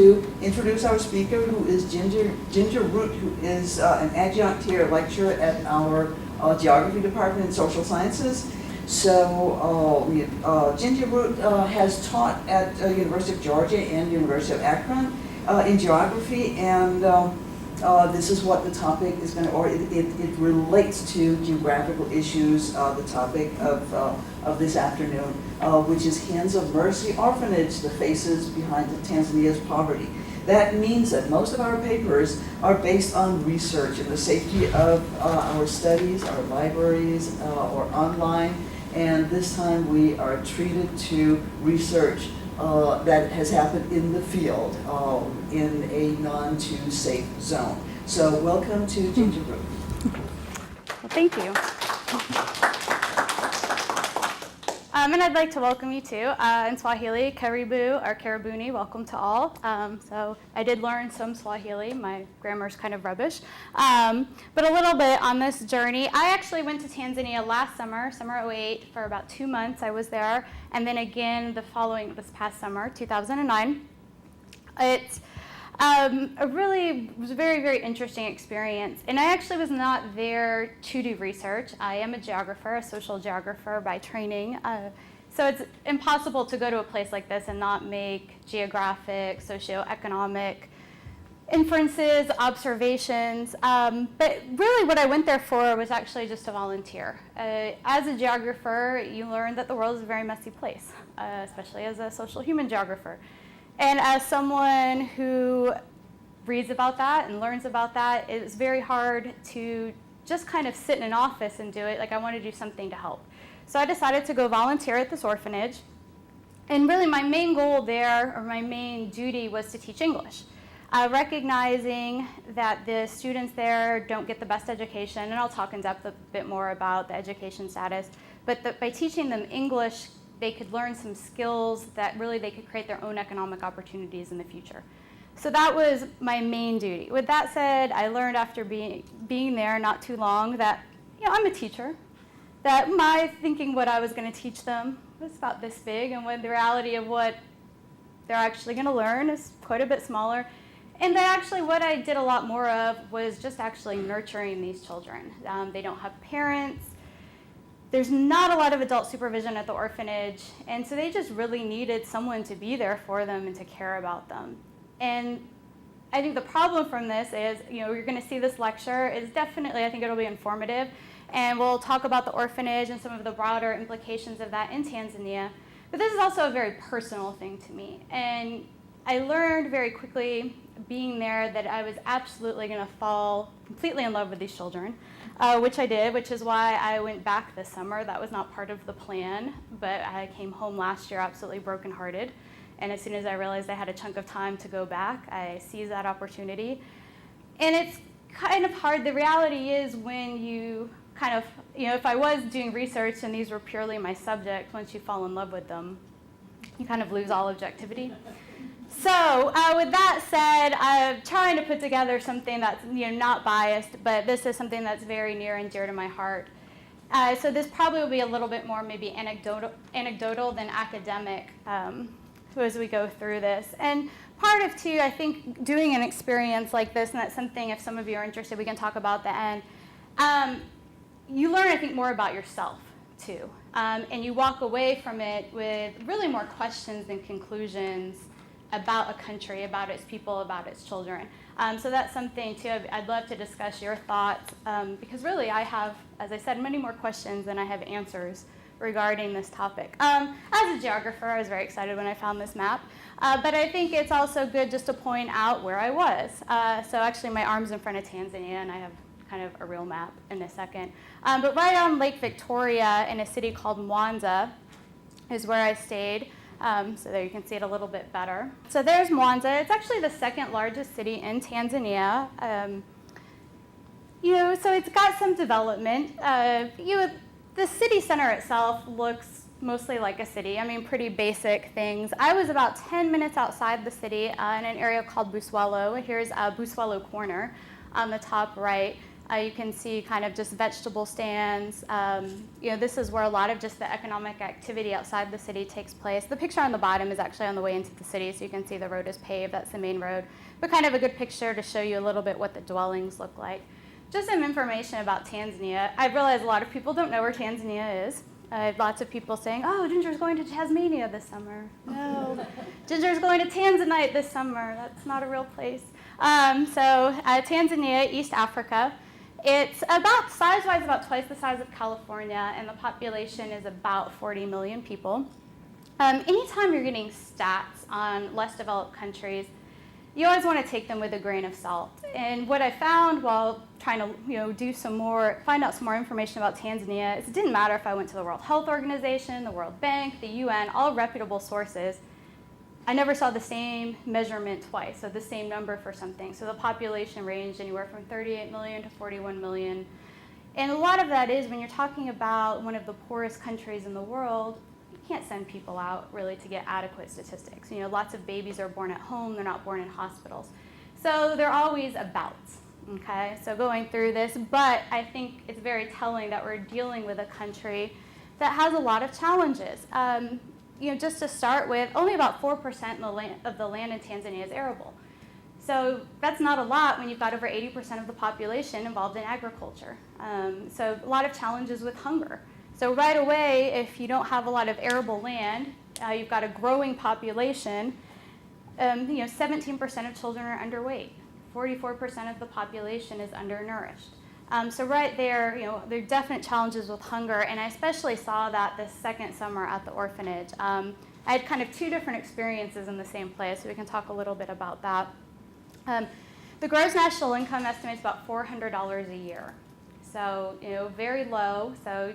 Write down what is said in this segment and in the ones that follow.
to introduce our speaker, who is Ginger Root, who is an adjunct here lecturer at our geography department in social sciences. So Ginger Root has taught at University of Georgia and University of Akron in geography, and this is what the topic is going to, or it relates to geographical issues, the topic of this afternoon, which is Hands of Mercy Orphanage, the faces behind Tanzania's poverty. That means that most of our papers are based on research and the safety of our studies, our libraries, or online, and this time we are treated to research that has happened in the field, in a non-too-safe zone. So welcome to Ginger Root. Well, thank you. And I'd like to welcome you too. In Swahili, karibu or karibuni, welcome to all. So I did learn some Swahili. My grammar's kind of rubbish. But a little bit on this journey. I actually went to Tanzania last summer, summer '08, for about 2 months. I was there. And then again this past summer, 2009. It's was a very, very interesting experience. And I actually was not there to do research. I am a geographer, a social geographer by training. So it's impossible to go to a place like this and not make geographic, socioeconomic inferences, observations. But really what I went there for was actually just to volunteer. As a geographer, you learn that the world is a very messy place, especially as a social human geographer. And as someone who reads about that and learns about that, it's very hard to just kind of sit in an office and do it. Like, I want to do something to help. So I decided to go volunteer at this orphanage. And really my main goal there, or my main duty, was to teach English. Recognizing that the students there don't get the best education, and I'll talk in depth a bit more about the education status, but by teaching them English, they could learn some skills that really they could create their own economic opportunities in the future. So that was my main duty. With that said, I learned after being there not too long that, I'm a teacher, that my thinking what I was going to teach them was about this big, and when the reality of what they're actually going to learn is quite a bit smaller. And that actually what I did a lot more of was just actually nurturing these children. They don't have parents. There's not a lot of adult supervision at the orphanage, and so they just really needed someone to be there for them and to care about them. And I think the problem from this is, you're going to see this lecture is definitely, I think it'll be informative, and we'll talk about the orphanage and some of the broader implications of that in Tanzania. But this is also a very personal thing to me, and I learned very quickly being there that I was absolutely going to fall completely in love with these children. Which I did, which is why I went back this summer. That was not part of the plan, but I came home last year absolutely brokenhearted. And as soon as I realized I had a chunk of time to go back, I seized that opportunity. And it's kind of hard. The reality is when you kind of, if I was doing research and these were purely my subject, once you fall in love with them, you kind of lose all objectivity. So with that said, I'm trying to put together something that's not biased, but this is something that's very near and dear to my heart. So this probably will be a little bit more maybe anecdotal than academic as we go through this. And part of, too, I think doing an experience like this, and that's something if some of you are interested, we can talk about the end, you learn, I think, more about yourself, too. And you walk away from it with really more questions than conclusions about a country, about its people, about its children. So that's something, too, I'd love to discuss your thoughts, because really I have, as I said, many more questions than I have answers regarding this topic. As a geographer, I was very excited when I found this map, but I think it's also good just to point out where I was. So actually my arm's in front of Tanzania, and I have kind of a real map in a second. But right on Lake Victoria in a city called Mwanza is where I stayed. So there you can see it a little bit better. So there's Mwanza. It's actually the second largest city in Tanzania. So it's got some development. The city center itself looks mostly like a city. I mean, pretty basic things. I was about 10 minutes outside the city in an area called Buswalo. Here's Buswalo Corner on the top right. You can see kind of just vegetable stands. This is where a lot of just the economic activity outside the city takes place. The picture on the bottom is actually on the way into the city, so you can see the road is paved. That's the main road. But kind of a good picture to show you a little bit what the dwellings look like. Just some information about Tanzania. I realize a lot of people don't know where Tanzania is. I have lots of people saying, oh, Ginger's going to Tasmania this summer. No, Ginger's going to Tanzanite this summer. That's not a real place. Tanzania, East Africa. It's about, size-wise, about twice the size of California, and the population is about 40 million people. Anytime you're getting stats on less developed countries, you always want to take them with a grain of salt. And what I found while trying to find out some more information about Tanzania is it didn't matter if I went to the World Health Organization, the World Bank, the UN, all reputable sources. I never saw the same measurement twice, so the same number for something. So the population ranged anywhere from 38 million to 41 million. And a lot of that is when you're talking about one of the poorest countries in the world, you can't send people out really to get adequate statistics. Lots of babies are born at home, they're not born in hospitals. So they're always about, okay? So going through this, but I think it's very telling that we're dealing with a country that has a lot of challenges. Just to start with, only about 4% of the land in Tanzania is arable. So that's not a lot when you've got over 80% of the population involved in agriculture. So a lot of challenges with hunger. So right away, if you don't have a lot of arable land, you've got a growing population, 17% of children are underweight. 44% of the population is undernourished. So right there, there are definite challenges with hunger, and I especially saw that this second summer at the orphanage. I had kind of two different experiences in the same place, so we can talk a little bit about that. The gross national income estimates about $400 a year. So, very low. So,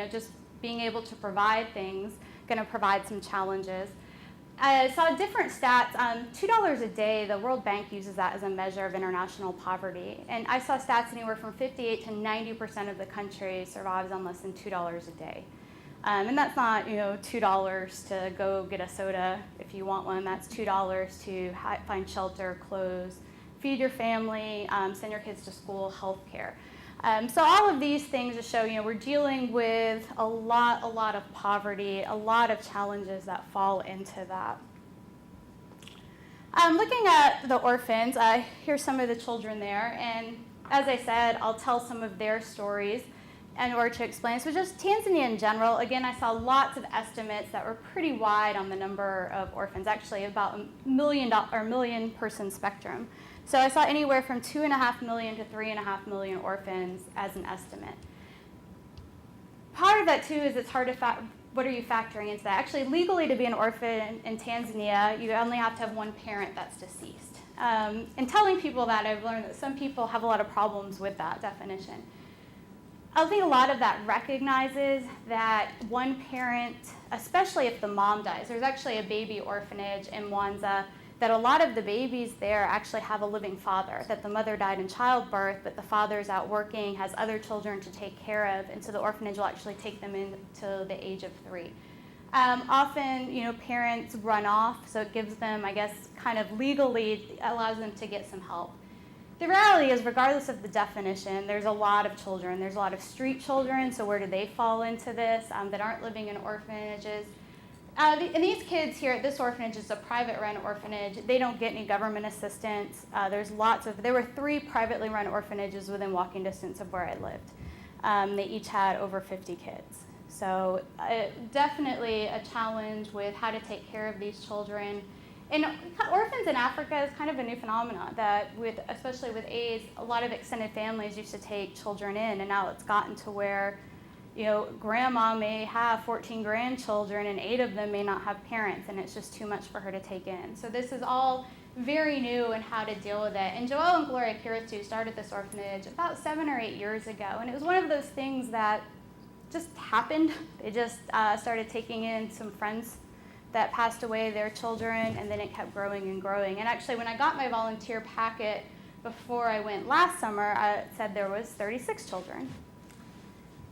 just being able to provide things, going to provide some challenges. I saw different stats. $2 a day, the World Bank uses that as a measure of international poverty. And I saw stats anywhere from 58 to 90% of the country survives on less than $2 a day. And that's not, $2 to go get a soda if you want one. That's $2 to find shelter, clothes, feed your family, send your kids to school, health care. So all of these things just show, we're dealing with a lot of poverty, a lot of challenges that fall into that. Looking at the orphans, here's some of the children there, and as I said, I'll tell some of their stories in order to explain. So just Tanzania in general, again, I saw lots of estimates that were pretty wide on the number of orphans, actually about a million person spectrum. So I saw anywhere from 2.5 million to 3.5 million orphans as an estimate. Part of that, too, is it's hard to what are you factoring into that? Actually, legally, to be an orphan in Tanzania, you only have to have one parent that's deceased. And telling people that, I've learned that some people have a lot of problems with that definition. I think a lot of that recognizes that one parent, especially if the mom dies, there's actually a baby orphanage in Mwanza that a lot of the babies there actually have a living father, that the mother died in childbirth, but the father's out working, has other children to take care of, and so the orphanage will actually take them until the age of 3. Often, parents run off, so it gives them, I guess, kind of legally allows them to get some help. The reality is, regardless of the definition, there's a lot of children. There's a lot of street children, so where do they fall into this, that aren't living in orphanages? And these kids here at this orphanage is a private run orphanage. They don't get any government assistance. There were 3 privately run orphanages within walking distance of where I lived. They each had over 50 kids. So definitely a challenge with how to take care of these children. And orphans in Africa is kind of a new phenomenon that especially with AIDS, a lot of extended families used to take children in, and now it's gotten to where grandma may have 14 grandchildren and 8 of them may not have parents, and it's just too much for her to take in. So this is all very new in how to deal with it. And Joel and Gloria Kiritu started this orphanage about 7 or 8 years ago, and it was one of those things that just happened. They just started taking in some friends that passed away, their children, and then it kept growing and growing. And actually, when I got my volunteer packet before I went last summer, it said there was 36 children.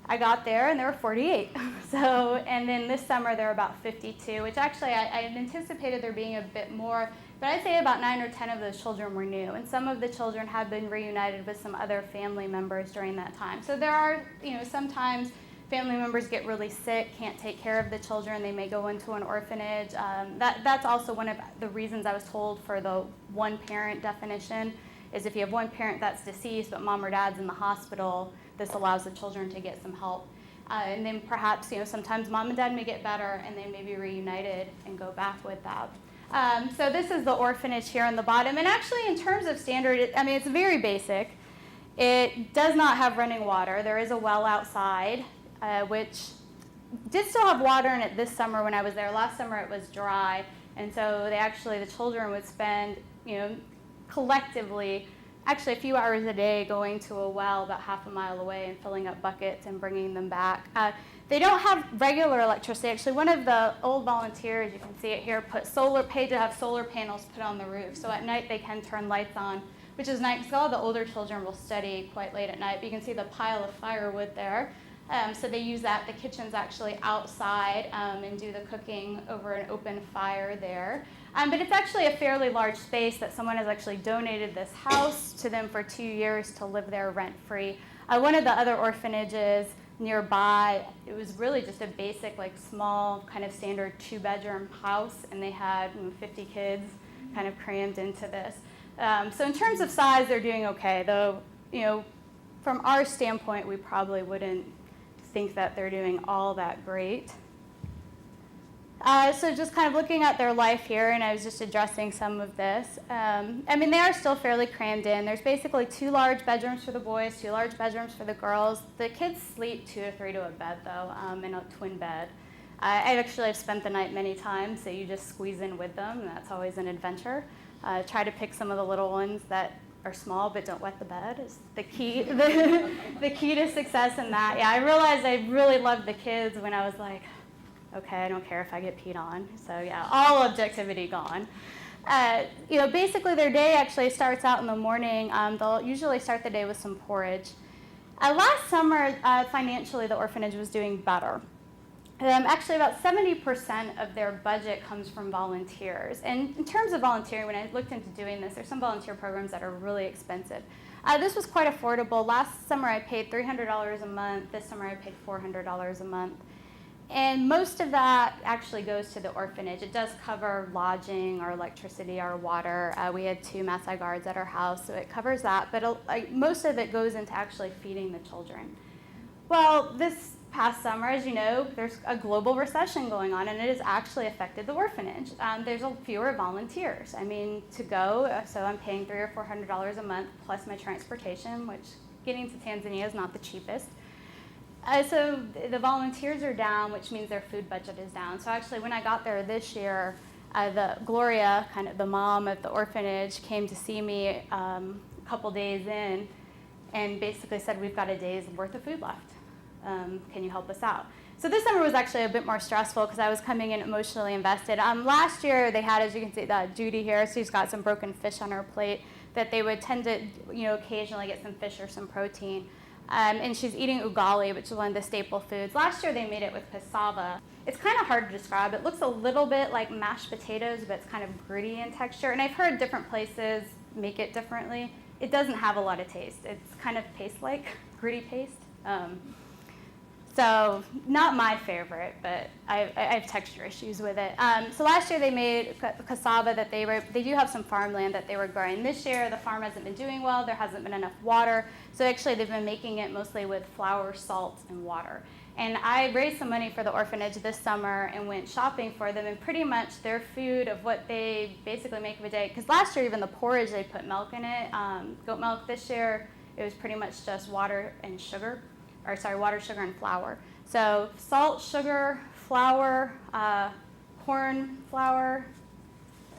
I got there and there were 48. And then this summer there were about 52, which actually I had anticipated there being a bit more But I'd say about 9 or 10 of those children were new, and some of the children had been reunited with some other family members during that time. So there are, sometimes family members get really sick, can't take care of the children, they may go into an orphanage. That's also one of the reasons I was told for the one-parent definition, is if you have one parent that's deceased but mom or dad's in the hospital, this allows the children to get some help. And then perhaps, sometimes mom and dad may get better and they may be reunited and go back with that. So this is the orphanage here on the bottom. And actually, in terms of standard, it's very basic. It does not have running water. There is a well outside, which did still have water in it this summer when I was there. Last summer it was dry. And so the children would spend, collectively, actually a few hours a day going to a well about half a mile away and filling up buckets and bringing them back. They don't have regular electricity. Actually, one of the old volunteers, you can see it here, paid to have solar panels put on the roof. So at night they can turn lights on, which is nice because all the older children will study quite late at night. But you can see the pile of firewood there. So they use that. The kitchen's actually outside and do the cooking over an open fire there. But it's actually a fairly large space that someone has actually donated this house to them for 2 years to live there rent-free. One of the other orphanages nearby, it was really just a basic, small, kind of standard 2-bedroom house, and they had 50 kids kind of crammed into this. So in terms of size, they're doing okay, though, from our standpoint, we probably wouldn't think that they're doing all that great. So just kind of looking at their life here, and I was just addressing some of this. They are still fairly crammed in. There's basically 2 large bedrooms for the boys, 2 large bedrooms for the girls. The kids sleep 2 or 3 to a bed, though, in a twin bed. I actually have spent the night many times, so you just squeeze in with them, and that's always an adventure. Try to pick some of the little ones that are small but don't wet the bed is the key. The key to success in that. Yeah, I realized I really loved the kids when I was like, okay, I don't care if I get peed on. So yeah, all objectivity gone. Basically their day actually starts out in the morning. They'll usually start the day with some porridge. Last summer, financially, the orphanage was doing better. Actually, about 70% of their budget comes from volunteers. And in terms of volunteering, when I looked into doing this, there's some volunteer programs that are really expensive. This was quite affordable. Last summer, I paid $300 a month. This summer, I paid $400 a month. And most of that actually goes to the orphanage. It does cover lodging, our electricity, our water. We had 2 Maasai guards at our house, so it covers that. But most of it goes into actually feeding the children. Well, this past summer, as you know, there's a global recession going on, and it has actually affected the orphanage. There's fewer volunteers. To go, so I'm paying $300 or $400 a month plus my transportation, which getting to Tanzania is not the cheapest. So the volunteers are down, which means their food budget is down. So actually, when I got there this year, Gloria, kind of the mom of the orphanage, came to see me a couple days in and basically said, we've got a day's worth of food left. Can you help us out? So this summer was actually a bit more stressful because I was coming in emotionally invested. Last year, they had, as you can see, Judy here, she's got some broken fish on her plate that they would tend to, occasionally get some fish or some protein. And she's eating ugali, which is one of the staple foods. Last year, they made it with cassava. It's kind of hard to describe. It looks a little bit like mashed potatoes, but it's kind of gritty in texture. And I've heard different places make it differently. It doesn't have a lot of taste. It's kind of paste-like, gritty paste. So not my favorite, but I have texture issues with it. So last year they made cassava that they do have some farmland that they were growing. This year the farm hasn't been doing well. There hasn't been enough water. So actually they've been making it mostly with flour, salt, and water. And I raised some money for the orphanage this summer and went shopping for them, and pretty much their food of what they basically make of a day, because last year even the porridge they put milk in it, goat milk. This year it was pretty much just water, sugar, and flour. So salt, sugar, flour, corn flour,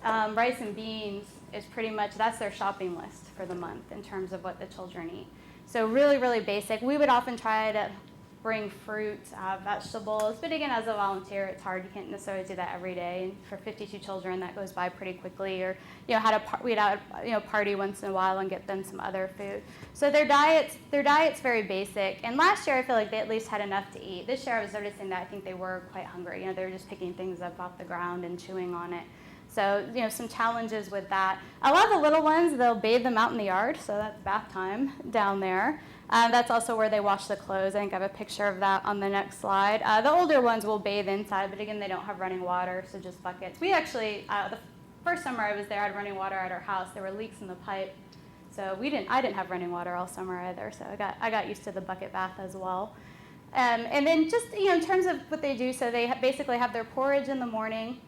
rice and beans is pretty much, that's their shopping list for the month in terms of what the children eat. So really, really basic. We would often try to bring fruit, vegetables, but again, as a volunteer, it's hard. You can't necessarily do that every day. And for 52 children, that goes by pretty quickly. Or we'd have a party once in a while and get them some other food. So their diet's very basic. And last year, I feel like they at least had enough to eat. This year, I was noticing that I think they were quite hungry. They were just picking things up off the ground and chewing on it. So, some challenges with that. A lot of the little ones, they'll bathe them out in the yard, so that's bath time down there. That's also where they wash the clothes. I think I have a picture of that on the next slide. The older ones will bathe inside, but again, they don't have running water, so just buckets. We actually, the first summer I was there, I had running water at our house. There were leaks in the pipe, so I didn't have running water all summer either, so I got used to the bucket bath as well. And then just, in terms of what they do, so they basically have their porridge in the morning.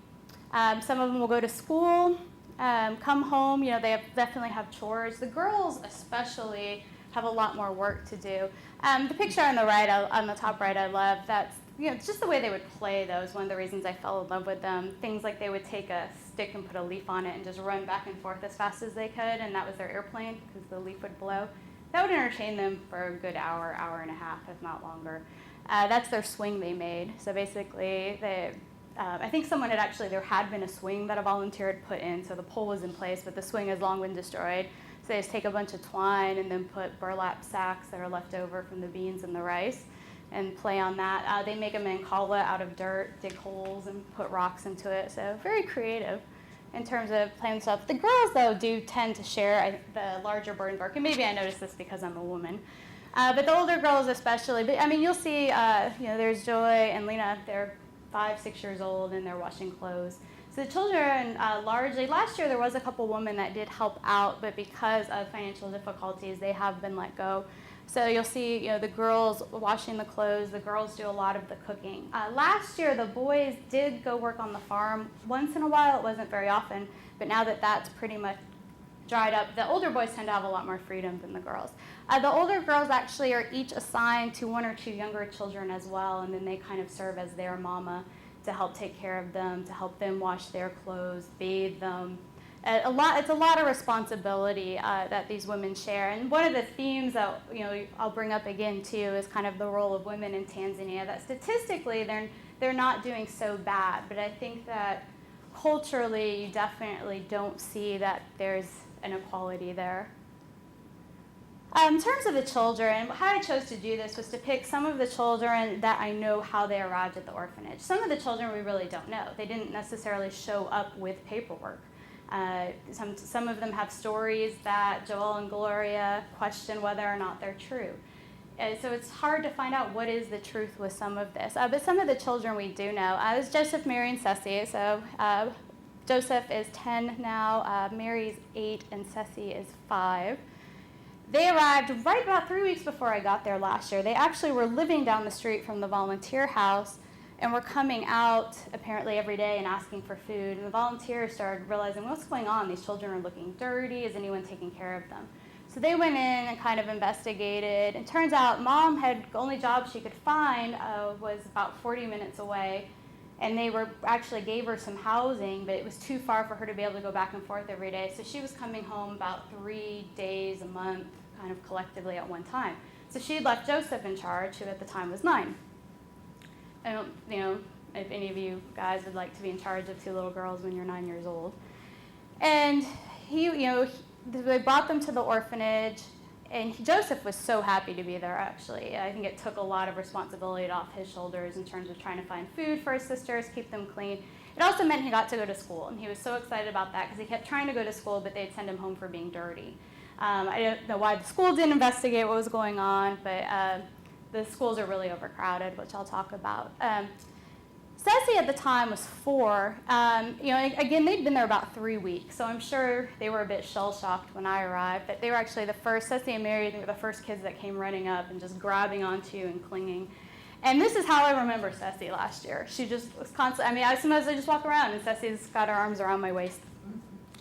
Some of them will go to school, come home, they definitely have chores. The girls especially have a lot more work to do. The picture on the right, on the top right, I love. That's, it's just the way they would play, though, is one of the reasons I fell in love with them. Things like they would take a stick and put a leaf on it and just run back and forth as fast as they could, and that was their airplane, because the leaf would blow. That would entertain them for a good hour, hour and a half, if not longer. That's their swing they made. So basically, I think someone there had been a swing that a volunteer had put in, so the pole was in place, but the swing has long been destroyed. So they just take a bunch of twine and then put burlap sacks that are left over from the beans and the rice and play on that. They make a mancala out of dirt, dig holes, and put rocks into it. So very creative in terms of playing stuff. The girls, though, do tend to share the larger burden of work, and maybe I noticed this because I'm a woman. But the older girls especially, you'll see, there's Joy and Lena. They're 5, 6 years old, and they're washing clothes. So the children, largely, last year there was a couple women that did help out, but because of financial difficulties, they have been let go. So you'll see, the girls washing the clothes. The girls do a lot of the cooking. Last year, the boys did go work on the farm once in a while. It wasn't very often, but now that that's pretty much dried up, the older boys tend to have a lot more freedom than the girls. The older girls actually are each assigned to 1 or 2 younger children as well, and then they kind of serve as their mama to help take care of them, to help them wash their clothes, bathe them. It's a lot of responsibility that these women share. And one of the themes that I'll bring up again too is kind of the role of women in Tanzania. That statistically they're not doing so bad, but I think that culturally you definitely don't see that there's inequality there. In terms of the children, how I chose to do this was to pick some of the children that I know how they arrived at the orphanage. Some of the children we really don't know. They didn't necessarily show up with paperwork. Some of them have stories that Joel and Gloria question whether or not they're true. So it's hard to find out what is the truth with some of this. But some of the children we do know. It's Joseph, Mary, and Ceci. So Joseph is 10 now, Mary's 8, and Ceci is 5. They arrived right about 3 weeks before I got there last year. They actually were living down the street from the volunteer house and were coming out apparently every day and asking for food. And the volunteers started realizing, what's going on? These children are looking dirty. Is anyone taking care of them? So they went in and kind of investigated. And turns out mom the only job she could find was about 40 minutes away. And they actually gave her some housing, but it was too far for her to be able to go back and forth every day. So she was coming home about 3 days a month, kind of collectively at one time. So she had left Joseph in charge, who at the time was 9. I don't, if any of you guys would like to be in charge of 2 little girls when you're 9 years old. And they brought them to the orphanage, and Joseph was so happy to be there, actually. I think it took a lot of responsibility off his shoulders in terms of trying to find food for his sisters, keep them clean. It also meant he got to go to school, and he was so excited about that because he kept trying to go to school, but they'd send him home for being dirty. I don't know why the school didn't investigate what was going on, but the schools are really overcrowded, which I'll talk about. Ceci at the time was 4. Again, they'd been there about 3 weeks, so I'm sure they were a bit shell-shocked when I arrived, but they were actually the first, Ceci and Mary, they were the first kids that came running up and just grabbing onto you and clinging. And this is how I remember Ceci last year. She just was constantly, sometimes I just walk around and Ceci's got her arms around my waist.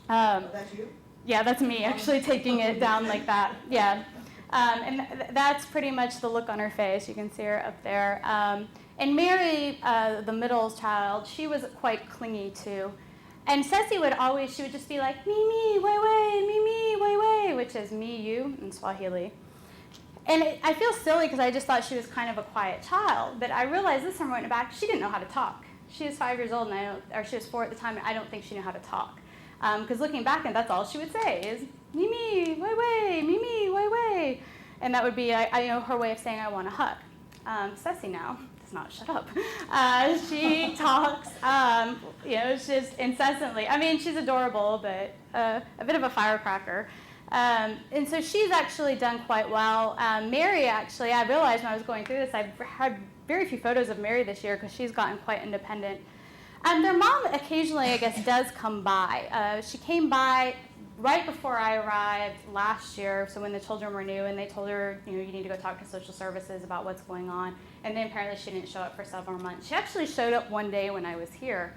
That's you? Yeah, that's me actually taking it down like that. Yeah. And that's pretty much the look on her face. You can see her up there. And Mary, the middle child, she was quite clingy too. And Ceci would just be like, me, way, which is me, you, in Swahili. And I feel silly because I just thought she was kind of a quiet child. But I realized this summer I went back, she didn't know how to talk. She was 5 years old, or she was 4 at the time, and I don't think she knew how to talk. Because looking back, and that's all she would say is, Mimi, way. And that would be, her way of saying, I want a hug. Ceci now does not shut up. She talks, just incessantly. I mean, she's adorable, but a bit of a firecracker. And so she's actually done quite well. Mary, actually, I realized when I was going through this, I've had very few photos of Mary this year because she's gotten quite independent. Their mom occasionally, I guess, does come by. She came by right before I arrived last year, so when the children were new, and they told her, you need to go talk to social services about what's going on. And then apparently she didn't show up for several months. She actually showed up one day when I was here,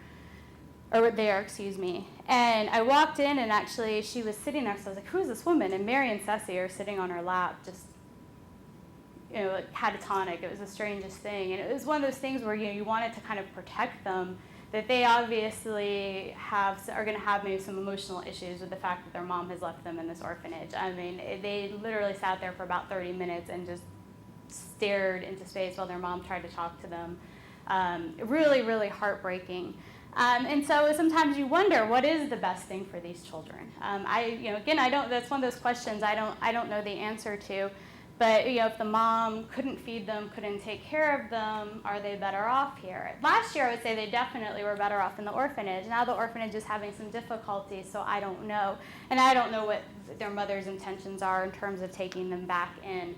or there, excuse me. And I walked in, and actually she was sitting there, so I was like, who is this woman? And Mary and Ceci are sitting on her lap, just, like catatonic. It was the strangest thing. And it was one of those things where, you wanted to kind of protect them, that they obviously are going to have maybe some emotional issues with the fact that their mom has left them in this orphanage. I mean, they literally sat there for about 30 minutes and just stared into space while their mom tried to talk to them. Really, really heartbreaking. And so sometimes you wonder, what is the best thing for these children? That's one of those questions I don't know the answer to. But if the mom couldn't feed them, couldn't take care of them, are they better off here? Last year, I would say they definitely were better off in the orphanage. Now the orphanage is having some difficulties, so I don't know. And I don't know what their mother's intentions are in terms of taking them back in,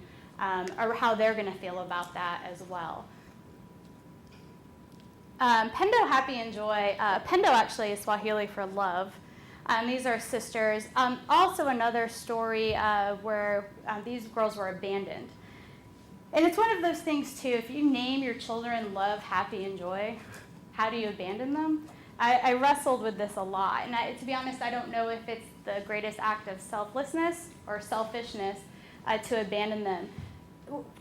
or how they're going to feel about that as well. Pendo, Happy, and Joy. Pendo actually is Swahili for love. These are sisters. Also another story where these girls were abandoned. And it's one of those things, too, if you name your children Love, Happy, and Joy, how do you abandon them? I wrestled with this a lot. And to be honest, I don't know if it's the greatest act of selflessness or selfishness to abandon them.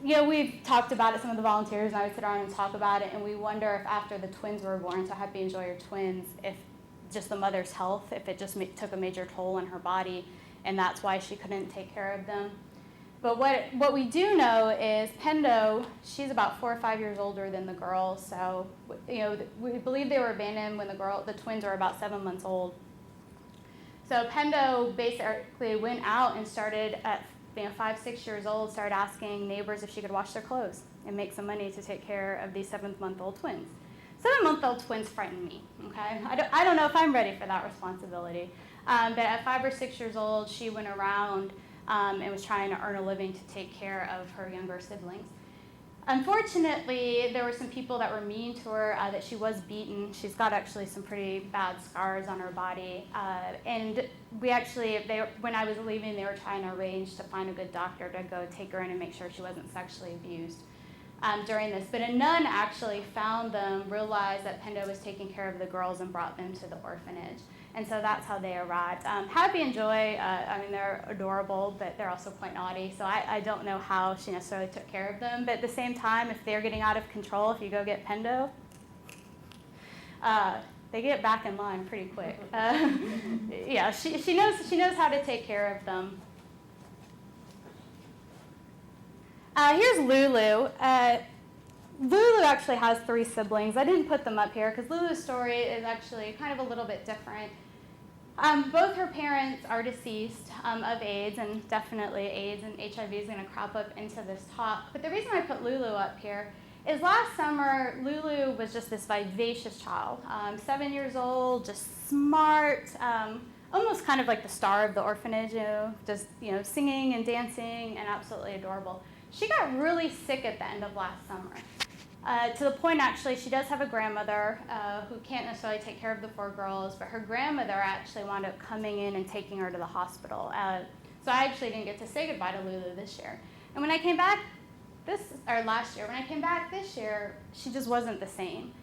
We've talked about it, some of the volunteers, and I would sit around and talk about it, and we wonder if after the twins were born, so Happy and Joy are twins, if just the mother's health, if it just took a major toll on her body, and that's why she couldn't take care of them. But what we do know is Pendo, she's about 4 or 5 years older than the girls, so we believe they were abandoned when the twins were about 7 months old. So Pendo basically went out and started at 5, 6 years old, started asking neighbors if she could wash their clothes and make some money to take care of these 7-month-old twins. 7-month-old twins frighten me, okay? I don't know if I'm ready for that responsibility. But at 5 or 6 years old, she went around and was trying to earn a living to take care of her younger siblings. Unfortunately, there were some people that were mean to her, that she was beaten. She's got actually some pretty bad scars on her body. And when I was leaving, they were trying to arrange to find a good doctor to go take her in and make sure she wasn't sexually abused. During this, but a nun actually found them, realized that Pendo was taking care of the girls, and brought them to the orphanage. And so that's how they arrived. Happy and Joy, they're adorable, but they're also quite naughty, so I don't know how she necessarily took care of them. But at the same time, if they're getting out of control, if you go get Pendo, they get back in line pretty quick. She knows how to take care of them. Here's Lulu. Lulu actually has 3 siblings. I didn't put them up here because Lulu's story is actually kind of a little bit different. Both her parents are deceased of AIDS, and definitely AIDS and HIV is going to crop up into this talk. But the reason I put Lulu up here is last summer, Lulu was just this vivacious child. 7 years old, just smart, almost kind of like the star of the orphanage, just singing and dancing and absolutely adorable. She got really sick at the end of last summer, to the point, actually, she does have a grandmother who can't necessarily take care of the 4 girls, but her grandmother actually wound up coming in and taking her to the hospital. So I actually didn't get to say goodbye to Lulu this year. And when I came back last year, when I came back this year, she just wasn't the same.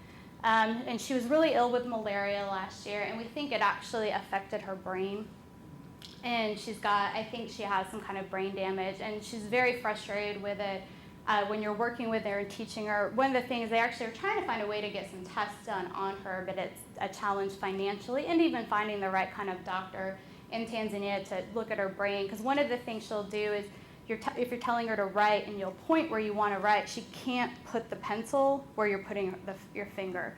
And she was really ill with malaria last year, and we think it actually affected her brain. And I think she has some kind of brain damage, and she's very frustrated with it. When you're working with her and teaching her, one of the things, they actually are trying to find a way to get some tests done on her, but it's a challenge financially, and even finding the right kind of doctor in Tanzania to look at her brain. Because one of the things she'll do is, if you're telling her to write and you'll point where you want to write, she can't put the pencil where you're putting your finger.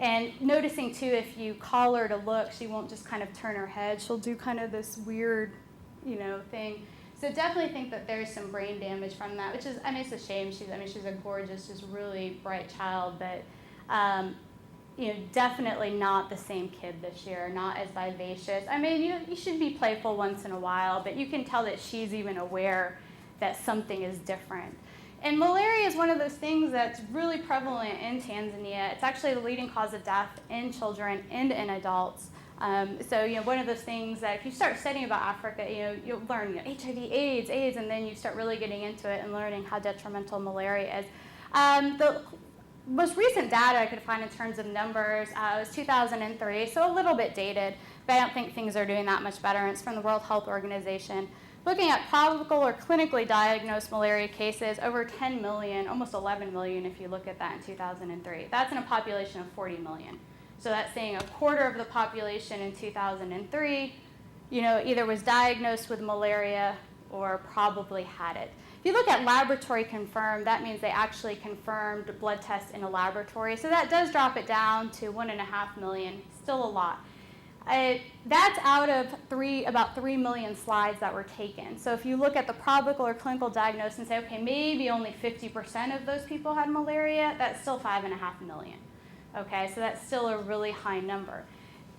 And noticing, too, if you call her to look, she won't just kind of turn her head. She'll do kind of this weird, thing. So definitely think that there's some brain damage from that, which is, I mean, it's a shame. She's a gorgeous, just really bright child, but definitely not the same kid this year, not as vivacious. I mean, you should be playful once in a while, but you can tell that she's even aware that something is different. And malaria is one of those things that's really prevalent in Tanzania. It's actually the leading cause of death in children and in adults. So one of those things that if you start studying about Africa, you'll learn HIV, AIDS, and then you start really getting into it and learning how detrimental malaria is. The most recent data I could find in terms of numbers was 2003, so a little bit dated, but I don't think things are doing that much better. It's from the World Health Organization. Looking at probable or clinically diagnosed malaria cases, over 10 million, almost 11 million if you look at that in 2003. That's in a population of 40 million. So that's saying a quarter of the population in 2003, either was diagnosed with malaria or probably had it. If you look at laboratory confirmed, that means they actually confirmed blood tests in a laboratory. So that does drop it down to 1.5 million, still a lot. That's out of about 3 million slides that were taken. So if you look at the probable or clinical diagnosis and say, okay, maybe only 50% of those people had malaria, that's still 5.5 million. Okay, so that's still a really high number.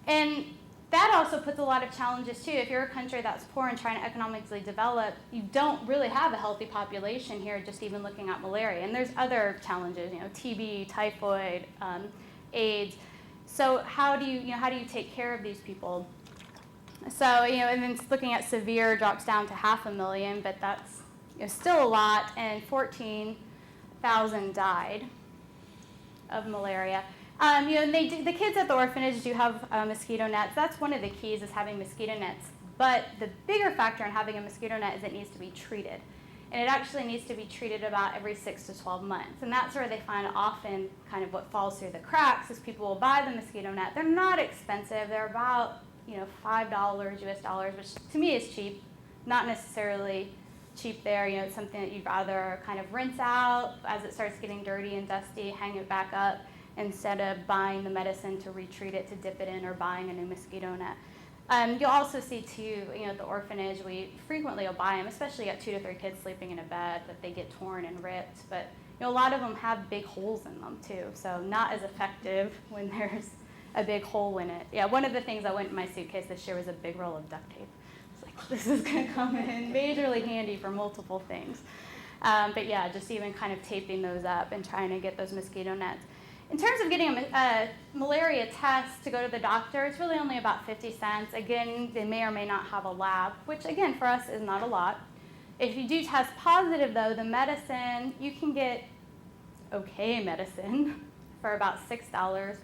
And that also puts a lot of challenges too. If you're a country that's poor and trying to economically develop, you don't really have a healthy population here, just even looking at malaria. And there's other challenges, TB, typhoid, AIDS. So how do you take care of these people? So, and then looking at severe drops down to 500,000, but that's still a lot, and 14,000 died of malaria. And the kids at the orphanage do have mosquito nets. That's one of the keys, is having mosquito nets. But the bigger factor in having a mosquito net is it needs to be treated. And it actually needs to be treated about every 6 to 12 months. And that's where they find often kind of what falls through the cracks is people will buy the mosquito net. They're not expensive. They're about $5 US, which to me is cheap. Not necessarily cheap there. It's something that you'd rather kind of rinse out as it starts getting dirty and dusty, hang it back up, instead of buying the medicine to retreat it, to dip it in, or buying a new mosquito net. You'll also see too, at the orphanage, we frequently will buy them, especially at 2 to 3 kids sleeping in a bed, that they get torn and ripped. But a lot of them have big holes in them too, so not as effective when there's a big hole in it. Yeah, one of the things that went in my suitcase this year was a big roll of duct tape. It's like, this is going to come in majorly handy for multiple things. But yeah, just even kind of taping those up and trying to get those mosquito nets. In terms of getting a malaria test to go to the doctor, it's really only about 50 cents. Again, they may or may not have a lab, which again, for us is not a lot. If you do test positive though, the medicine, you can get okay medicine for about $6.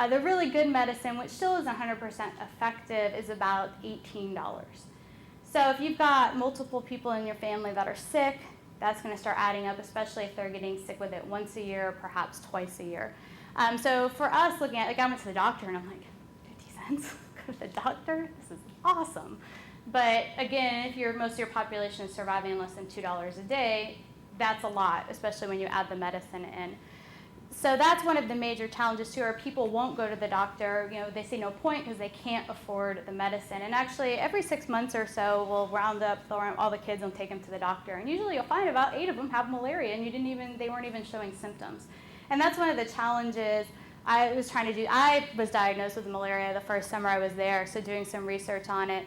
The really good medicine, which still isn't 100% effective, is about $18. So if you've got multiple people in your family that are sick, that's going to start adding up, especially if they're getting sick with it once a year, perhaps twice a year. So for us, looking at, I went to the doctor and I'm like, 50 cents? Go to the doctor? This is awesome. But again, if most of your population is surviving on less than $2 a day, that's a lot, especially when you add the medicine in. So that's one of the major challenges too, or people won't go to the doctor. They see no point because they can't afford the medicine. And actually, every 6 months or so, we'll round up all the kids and take them to the doctor. And usually, you'll find about 8 of them have malaria, and they weren't even showing symptoms. And that's one of the challenges I was trying to do. I was diagnosed with malaria the first summer I was there, so doing some research on it.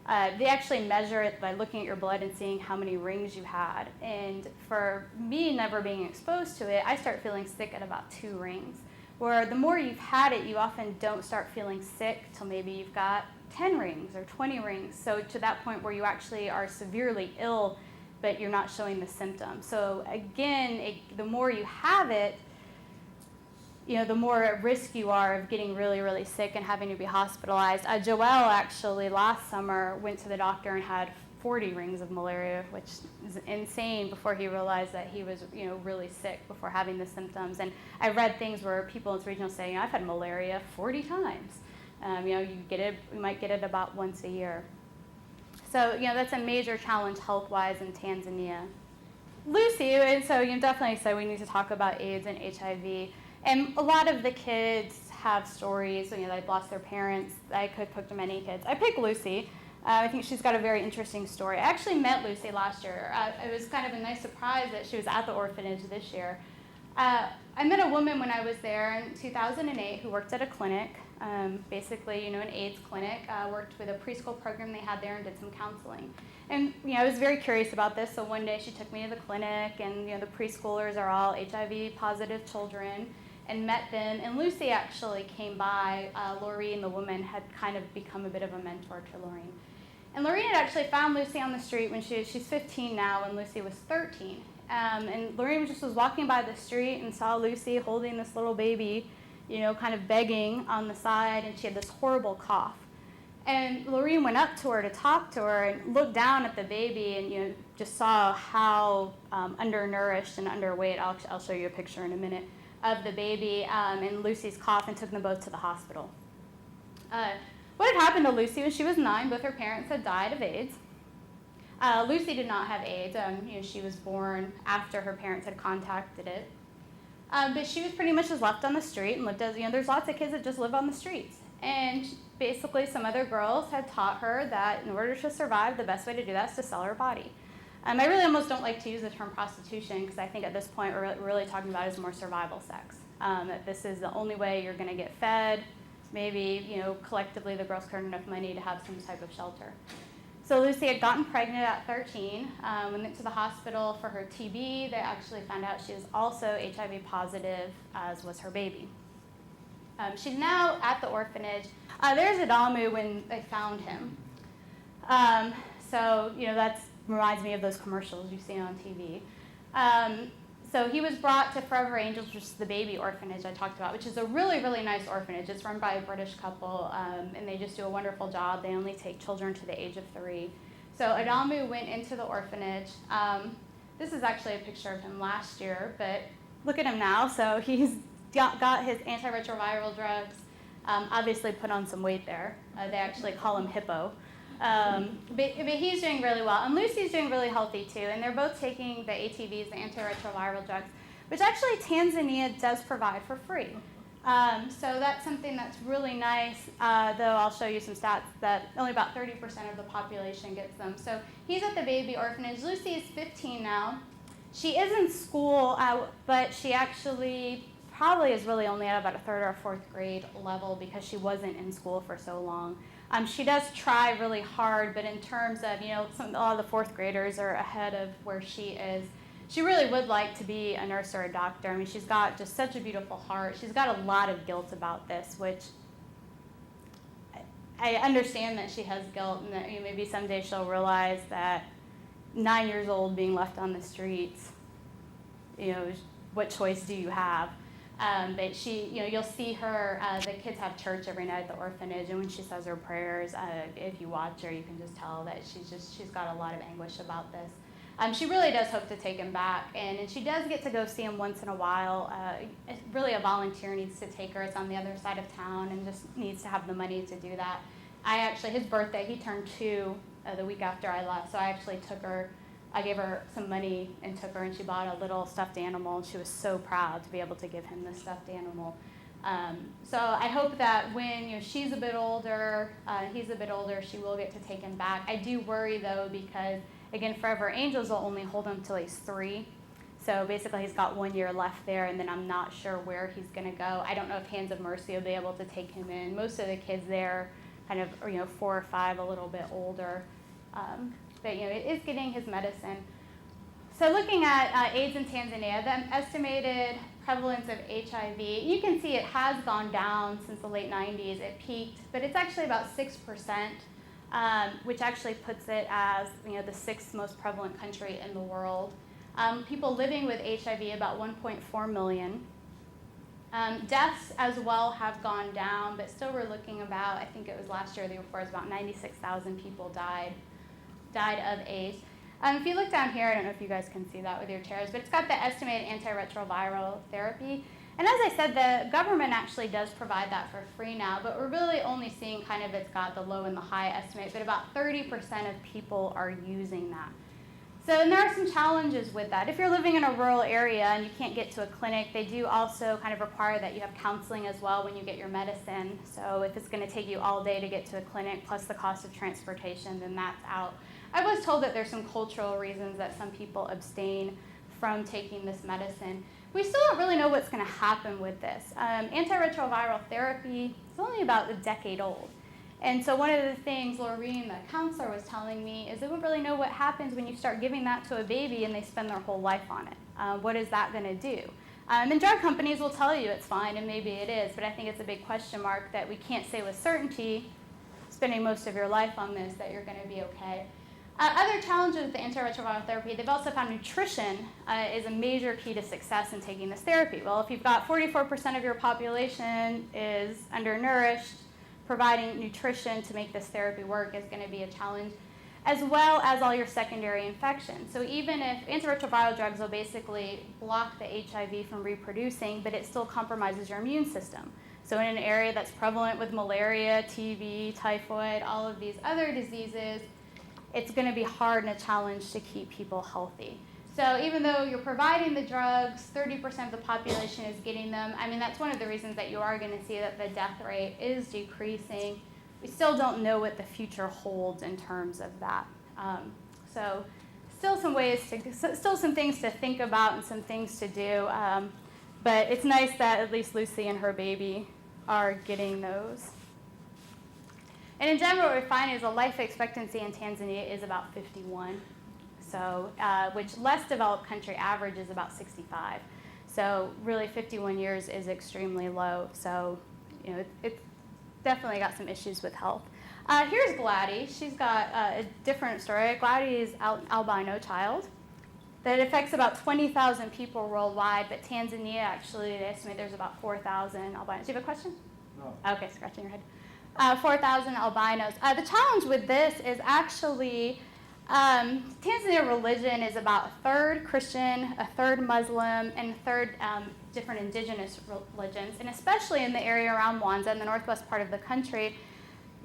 They actually measure it by looking at your blood and seeing how many rings you had. And for me never being exposed to it, I start feeling sick at about 2 rings. Where the more you've had it, you often don't start feeling sick till maybe you've got 10 rings or 20 rings. So to that point where you actually are severely ill, but you're not showing the symptoms. So again, the more you have it, the more at risk you are of getting really, really sick and having to be hospitalized. Joel actually last summer went to the doctor and had 40 rings of malaria, which is insane, before he realized that he was, really sick before having the symptoms. And I read things where people in this region saying, I've had malaria 40 times. You might get it about once a year. So, that's a major challenge health-wise in Tanzania. Lucy, and so you definitely said we need to talk about AIDS and HIV. And a lot of the kids have stories, they've lost their parents. I could pick to many kids. I picked Lucy. I think she's got a very interesting story. I actually met Lucy last year. It was kind of a nice surprise that she was at the orphanage this year. I met a woman when I was there in 2008 who worked at a clinic, basically, an AIDS clinic, worked with a preschool program they had there and did some counseling. And, I was very curious about this, so one day she took me to the clinic, and, the preschoolers are all HIV positive children, and met them. And Lucy actually came by. Laureen, the woman, had kind of become a bit of a mentor to Laureen. And Laureen had actually found Lucy on the street when she's 15 now, when Lucy was 13. And Laureen just was walking by the street and saw Lucy holding this little baby, kind of begging on the side, and she had this horrible cough. And Laureen went up to her to talk to her and looked down at the baby and, just saw how undernourished and underweight, I'll show you a picture in a minute, of the baby and Lucy's cough, and took them both to the hospital. What had happened to Lucy was she was 9, both her parents had died of AIDS. Lucy did not have AIDS. She was born after her parents had contacted it. But she was pretty much just left on the street and lived as, there's lots of kids that just live on the streets. And basically some other girls had taught her that in order to survive, the best way to do that is to sell her body. I really almost don't like to use the term prostitution, because I think at this point what we're really talking about is more survival sex. That this is the only way you're going to get fed. Maybe, collectively the girls earn enough money to have some type of shelter. So Lucy had gotten pregnant at 13, went to the hospital for her TB. They actually found out she was also HIV positive, as was her baby. She's now at the orphanage. There's Adamu when they found him. So, that reminds me of those commercials you see on TV. So he was brought to Forever Angels, which is the baby orphanage I talked about, which is a really, really nice orphanage. It's run by a British couple, and they just do a wonderful job. They only take children to the age of 3. So Adamu went into the orphanage. This is actually a picture of him last year, but look at him now. So he's got his antiretroviral drugs, obviously put on some weight there. They actually call him Hippo. But he's doing really well, and Lucy's doing really healthy too, and they're both taking the ATVs, the antiretroviral drugs, which actually Tanzania does provide for free. So that's something that's really nice, though I'll show you some stats that only about 30% of the population gets them. So he's at the baby orphanage. Lucy is 15 now. She is in school, but she actually probably is really only at about a 3rd or 4th grade level, because she wasn't in school for so long. She does try really hard, but in terms of, a lot of the 4th graders are ahead of where she is. She really would like to be a nurse or a doctor. She's got just such a beautiful heart. She's got a lot of guilt about this, which I understand that she has guilt, and that maybe someday she'll realize that 9 years old being left on the streets, what choice do you have? But she, you'll see her, the kids have church every night at the orphanage, and when she says her prayers, if you watch her, you can just tell that she's got a lot of anguish about this. She really does hope to take him back, and she does get to go see him once in a while. Really a volunteer needs to take her. It's on the other side of town, and just needs to have the money to do that. His birthday, he turned 2 the week after I left, so I actually took her. I gave her some money and took her, and she bought a little stuffed animal, and she was so proud to be able to give him this stuffed animal. So I hope that when she's a bit older, he's a bit older, she will get to take him back. I do worry, though, because, again, Forever Angels will only hold him till he's 3. So basically he's got 1 year left there, and then I'm not sure where he's going to go. I don't know if Hands of Mercy will be able to take him in. Most of the kids there kind of, 4 or 5, a little bit older. But it is getting his medicine. So looking at AIDS in Tanzania, the estimated prevalence of HIV, you can see it has gone down since the late 90s. It peaked, but it's actually about 6%, which actually puts it as the 6th most prevalent country in the world. People living with HIV, about 1.4 million. Deaths as well have gone down, but still we're looking about, I think it was last year or the year before, it was about 96,000 people died of AIDS. If you look down here, I don't know if you guys can see that with your chairs, but it's got the estimated antiretroviral therapy. And as I said, the government actually does provide that for free now, but we're really only seeing it's got the low and the high estimate, but about 30% of people are using that. So, and there are some challenges with that. If you're living in a rural area and you can't get to a clinic, they do also kind of require that you have counseling as well when you get your medicine. So if it's going to take you all day to get to a clinic plus the cost of transportation, then that's out. I was told that there's some cultural reasons that some people abstain from taking this medicine. We still don't really know what's going to happen with this. Antiretroviral therapy is only about a decade old. And so one of the things Laureen, the counselor, was telling me is they don't really know what happens when you start giving that to a baby and they spend their whole life on it. What is that going to do? And drug companies will tell you it's fine, and maybe it is, but I think it's a big question mark that we can't say with certainty, spending most of your life on this, that you're going to be okay. Other challenges with the antiretroviral therapy, they've also found nutrition is a major key to success in taking this therapy. Well, if you've got 44% of your population is undernourished, providing nutrition to make this therapy work is going to be a challenge, as well as all your secondary infections. So even if antiretroviral drugs will basically block the HIV from reproducing, but it still compromises your immune system. So in an area that's prevalent with malaria, TB, typhoid, all of these other diseases, it's going to be hard and a challenge to keep people healthy. So even though you're providing the drugs, 30% of the population is getting them. I mean, that's one of the reasons that you are going to see that the death rate is decreasing. We still don't know what the future holds in terms of that. So still some things to think about and some things to do. But it's nice that at least Lucy and her baby are getting those. And in general, what we find is the life expectancy in Tanzania is about 51. So, which less developed country average is about 65. So really 51 years is extremely low. So, you know, it's definitely got some issues with health. Here's Gladys. She's got a different story. Gladys is Albino Child. That affects about 20,000 people worldwide, but Tanzania actually, they estimate there's about 4,000 albinos. Do you have a question? No. Okay, scratching your head. 4,000 albinos. The challenge with this is actually Tanzania religion is about a third Christian, a third Muslim, and a third different indigenous religions. And especially in the area around Mwanza, in the northwest part of the country,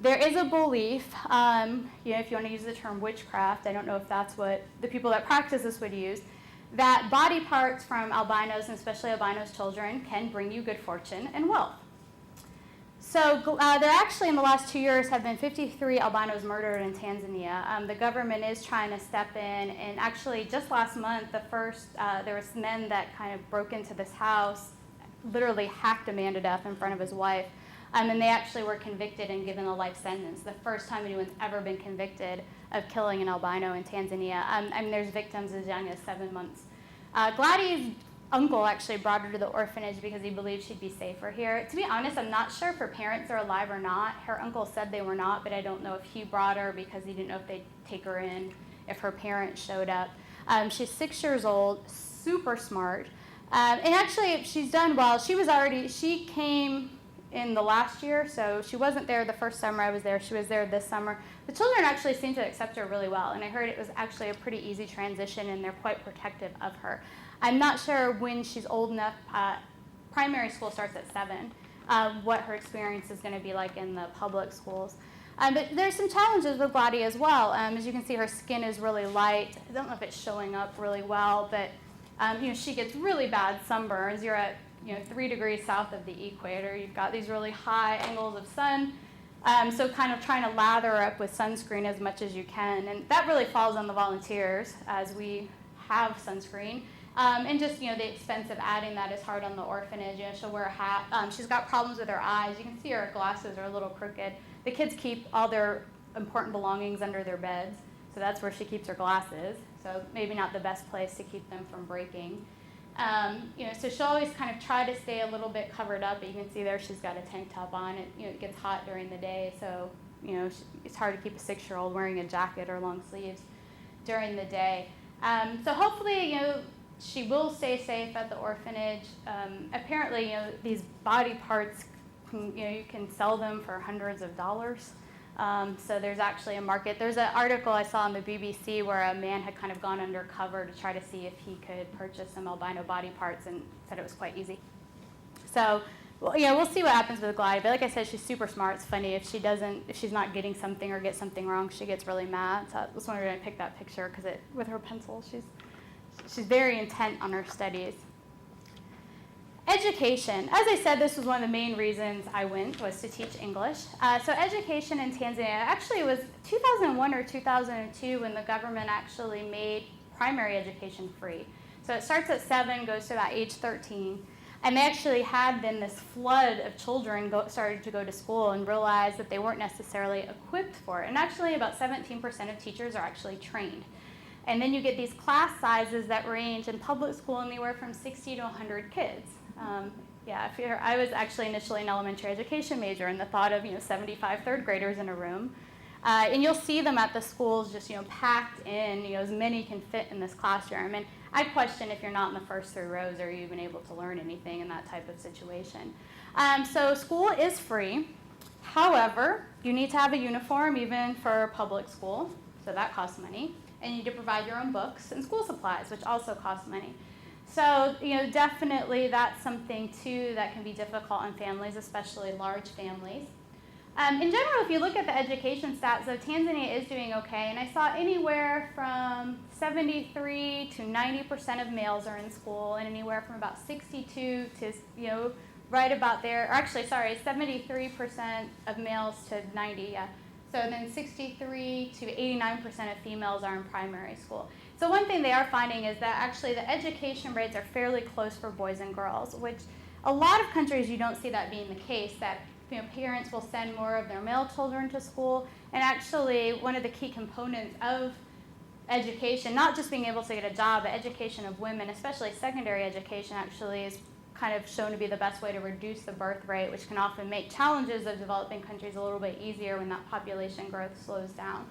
there is a belief, you know, if you want to use the term witchcraft, I don't know if that's what the people that practice this would use, that body parts from albinos, and especially albinos children, can bring you good fortune and wealth. So there actually, in the last 2 years, have been 53 albinos murdered in Tanzania. The government is trying to step in, and actually just last month, there was men that kind of broke into this house, literally hacked a man to death in front of his wife, and they actually were convicted and given a life sentence. The first time anyone's ever been convicted of killing an albino in Tanzania. I mean, there's victims as young as 7 months. Gladys' uncle actually brought her to the orphanage because he believed she'd be safer here. To be honest, I'm not sure if her parents are alive or not. Her uncle said they were not, but I don't know if he brought her because he didn't know if they'd take her in if her parents showed up. She's 6 years old, super smart. And actually, she's done well. She came in the last year, so she wasn't there the first summer I was there. She was there this summer. The children actually seem to accept her really well, and I heard it was actually a pretty easy transition, and they're quite protective of her. I'm not sure when she's old enough. Primary school starts at 7, what her experience is going to be like in the public schools. But there's some challenges with Gladys as well. As you can see, her skin is really light. I don't know if it's showing up really well, but you know, she gets really bad sunburns. You're at 3 degrees south of the equator. You've got these really high angles of sun. So kind of trying to lather her up with sunscreen as much as you can. And that really falls on the volunteers as we have sunscreen. And just, the expense of adding that is hard on the orphanage. She'll wear a hat. She's got problems with her eyes. You can see her glasses are a little crooked. The kids keep all their important belongings under their beds. So that's where she keeps her glasses. So maybe not the best place to keep them from breaking. So she'll always kind of try to stay a little bit covered up. But you can see there she's got a tank top on. It gets hot during the day. So, it's hard to keep a 6-year-old wearing a jacket or long sleeves during the day. So hopefully, she will stay safe at the orphanage. Apparently, these body parts, you can sell them for hundreds of dollars. So there's actually a market. There's an article I saw on the BBC where a man had kind of gone undercover to try to see if he could purchase some albino body parts and said it was quite easy. So well, yeah, we'll see what happens with Glide. But like I said, she's super smart. It's funny if she's not getting something or gets something wrong, she gets really mad. So that's why I picked that picture because with her pencil, she's very intent on her studies. Education. As I said, this was one of the main reasons I went, was to teach English. So education in Tanzania, actually it was 2001 or 2002 when the government actually made primary education free. So it starts at 7, goes to about age 13. And they actually had then this flood of children started to go to school and realized that they weren't necessarily equipped for it. And actually about 17% of teachers are actually trained. And then you get these class sizes that range in public school anywhere from 60 to 100 kids. I was actually initially an elementary education major, and the thought of 75 third graders in a room, and you'll see them at the schools just packed in, as many can fit in this classroom. And I question if you're not in the first 3 rows, are you even able to learn anything in that type of situation? So school is free. However, you need to have a uniform even for public school, so that costs money. And you need to provide your own books and school supplies, which also costs money. So, definitely that's something, too, that can be difficult on families, especially large families. In general, if you look at the education stats, so Tanzania is doing okay, and I saw anywhere from 73 to 90% of males are in school, and anywhere from about 62 to, right about there, or actually, sorry, 73% of males to 90, yeah. So then 63 to 89% of females are in primary school. So one thing they are finding is that actually the education rates are fairly close for boys and girls, which a lot of countries you don't see that being the case, that parents will send more of their male children to school. And actually one of the key components of education, not just being able to get a job, but education of women, especially secondary education, actually is kind of shown to be the best way to reduce the birth rate, which can often make challenges of developing countries a little bit easier when that population growth slows down.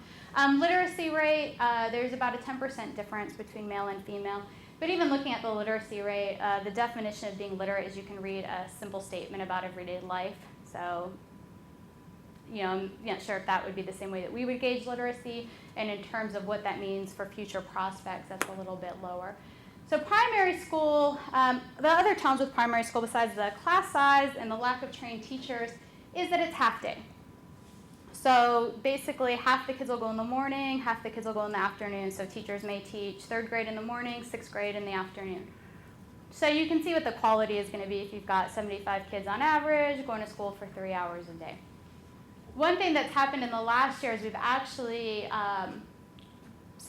Literacy rate, there's about a 10% difference between male and female. But even looking at the literacy rate, the definition of being literate is you can read a simple statement about everyday life. So, I'm not sure if that would be the same way that we would gauge literacy. And in terms of what that means for future prospects, that's a little bit lower. So primary school, the other challenge with primary school besides the class size and the lack of trained teachers is that it's half day. So basically half the kids will go in the morning, half the kids will go in the afternoon. So teachers may teach 3rd grade in the morning, 6th grade in the afternoon. So you can see what the quality is going to be if you've got 75 kids on average going to school for 3 hours a day. One thing that's happened in the last year is we've actually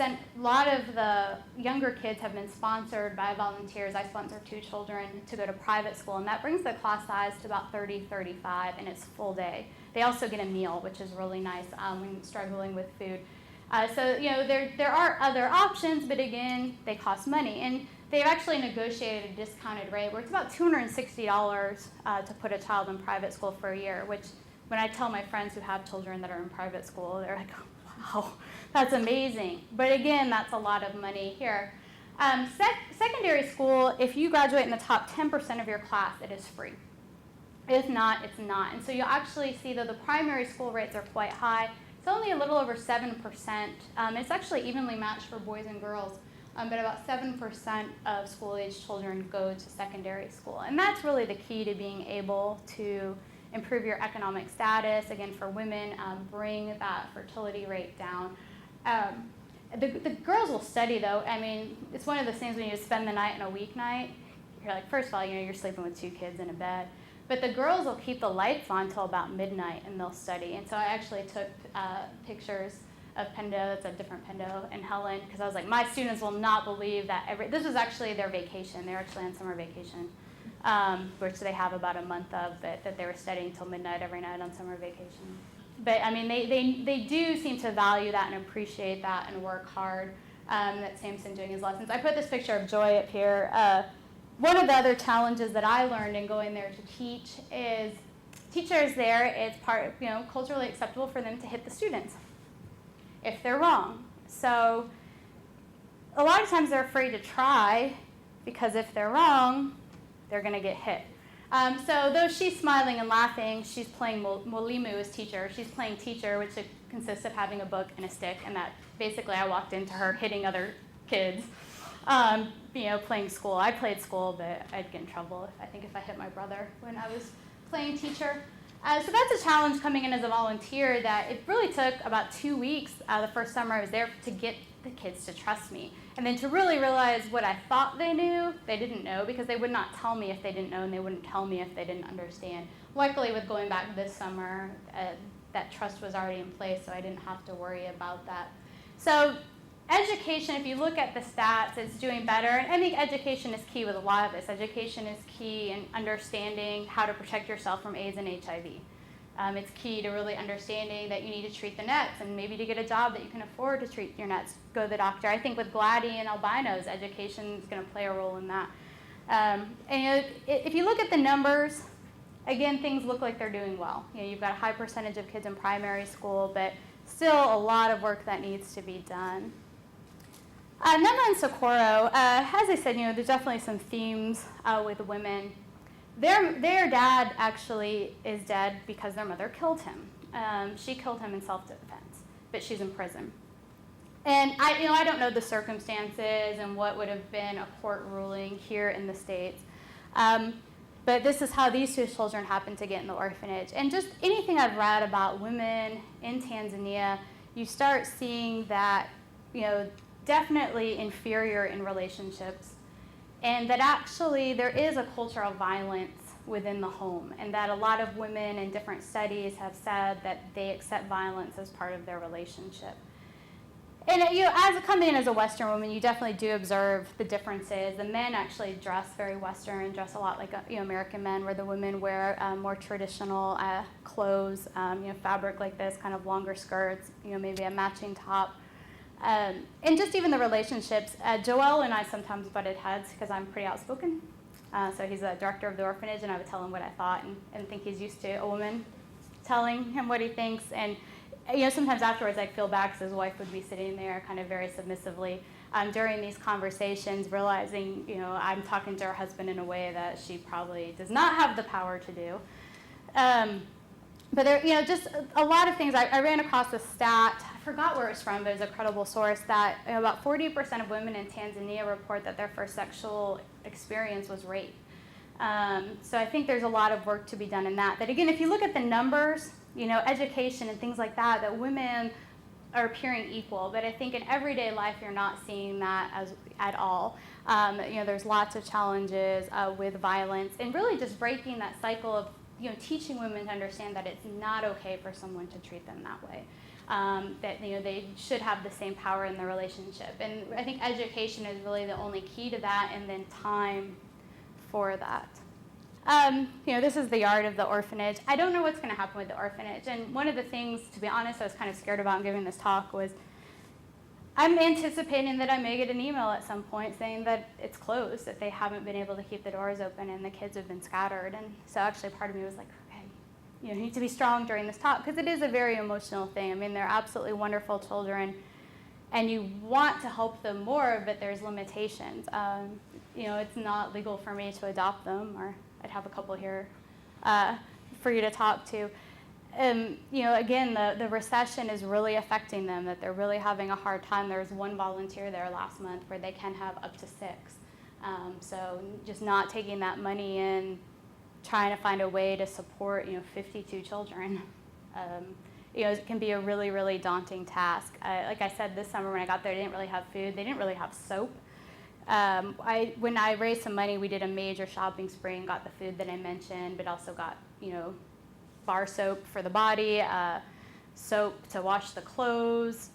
a lot of the younger kids have been sponsored by volunteers. I sponsor 2 children to go to private school, and that brings the class size to about 30, 35, and it's full day. They also get a meal, which is really nice when struggling with food. So there are other options, but again, they cost money. And they've actually negotiated a discounted rate where it's about $260 to put a child in private school for a year, which when I tell my friends who have children that are in private school, they're like, wow, that's amazing. But again, that's a lot of money here. Secondary school, if you graduate in the top 10% of your class, it is free. If not, it's not. And so you'll actually see that the primary school rates are quite high. It's only a little over 7%. It's actually evenly matched for boys and girls, but about 7% of school-age children go to secondary school. And that's really the key to being able to improve your economic status, again, for women, bring that fertility rate down. The girls will study, though. I mean, it's one of those things when you spend the night in a weeknight, you're like, first of all, you're sleeping with 2 kids in a bed. But the girls will keep the lights on until about midnight, and they'll study. And so I actually took pictures of Pendo, that's a different Pendo, and Helen, because I was like, my students will not believe that this was actually their vacation. They were actually on summer vacation, which they have about a month of, but that they were studying till midnight every night on summer vacation. But I mean, they do seem to value that and appreciate that and work hard. That Samson doing his lessons. I put this picture of Joy up here. One of the other challenges that I learned in going there to teach is teachers there, it's culturally acceptable for them to hit the students if they're wrong. So a lot of times they're afraid to try because if they're wrong, they're going to get hit. So though she's smiling and laughing, she's playing Mwalimu as teacher. She's playing teacher, which consists of having a book and a stick, and that basically I walked into her hitting other kids, playing school. I played school, but I'd get in trouble if I hit my brother when I was playing teacher. So that's a challenge coming in as a volunteer, that it really took about 2 weeks the first summer I was there to get the kids to trust me. And then to really realize what I thought they knew, they didn't know, because they would not tell me if they didn't know, and they wouldn't tell me if they didn't understand. Luckily, with going back this summer, that trust was already in place, so I didn't have to worry about that. So education, if you look at the stats, it's doing better. And I think education is key with a lot of this. Education is key in understanding how to protect yourself from AIDS and HIV. It's key to really understanding that you need to treat the nets, and maybe to get a job that you can afford to treat your nets, go to the doctor. I think with GLADI and albinos, education is going to play a role in that. And if you look at the numbers, again, things look like they're doing well. You've got a high percentage of kids in primary school, but still a lot of work that needs to be done. Nema and Socorro, as I said, there's definitely some themes with women. Their dad actually is dead because their mother killed him. She killed him in self-defense, but she's in prison. And I don't know the circumstances and what would have been a court ruling here in the States. But this is how these two children happened to get in the orphanage. And just anything I've read about women in Tanzania, you start seeing that, definitely inferior in relationships, and that actually there is a culture of violence within the home, and that a lot of women in different studies have said that they accept violence as part of their relationship. And as coming in as a Western woman, you definitely do observe the differences. The men actually dress very Western, dress a lot like American men, where the women wear more traditional clothes, fabric like this, kind of longer skirts, maybe a matching top. And just even the relationships. Joel and I sometimes butted heads because I'm pretty outspoken. So he's the director of the orphanage, and I would tell him what I thought, and think he's used to a woman telling him what he thinks. And sometimes afterwards I'd feel bad because his wife would be sitting there kind of very submissively during these conversations, realizing, I'm talking to her husband in a way that she probably does not have the power to do. But there, just a lot of things. I ran across a stat, I forgot where it's from, but it's a credible source, that about 40% of women in Tanzania report that their first sexual experience was rape. So I think there's a lot of work to be done in that. That again, if you look at the numbers, education and things like that, that women are appearing equal. But I think in everyday life, you're not seeing that at all. There's lots of challenges with violence, and really just breaking that cycle of teaching women to understand that it's not okay for someone to treat them that way. That they should have the same power in the relationship. And I think education is really the only key to that, and then time for that. This is the yard of the orphanage. I don't know what's going to happen with the orphanage. And one of the things, to be honest, I was kind of scared about in giving this talk was I'm anticipating that I may get an email at some point saying that it's closed, that they haven't been able to keep the doors open and the kids have been scattered. And so actually part of me was like, okay, you need to be strong during this talk, because it is a very emotional thing. I mean, they're absolutely wonderful children, and you want to help them more, but there's limitations. It's not legal for me to adopt them, or I'd have a couple here for you to talk to. Again, the recession is really affecting them, that they're really having a hard time. There was one volunteer there last month where they can have up to 6. So just not taking that money in, trying to find a way to support, 52 children. It can be a really, really daunting task. Like I said, this summer when I got there, they didn't really have food. They didn't really have soap. When I raised some money, we did a major shopping spree and got the food that I mentioned, but also got, bar soap for the body, soap to wash the clothes,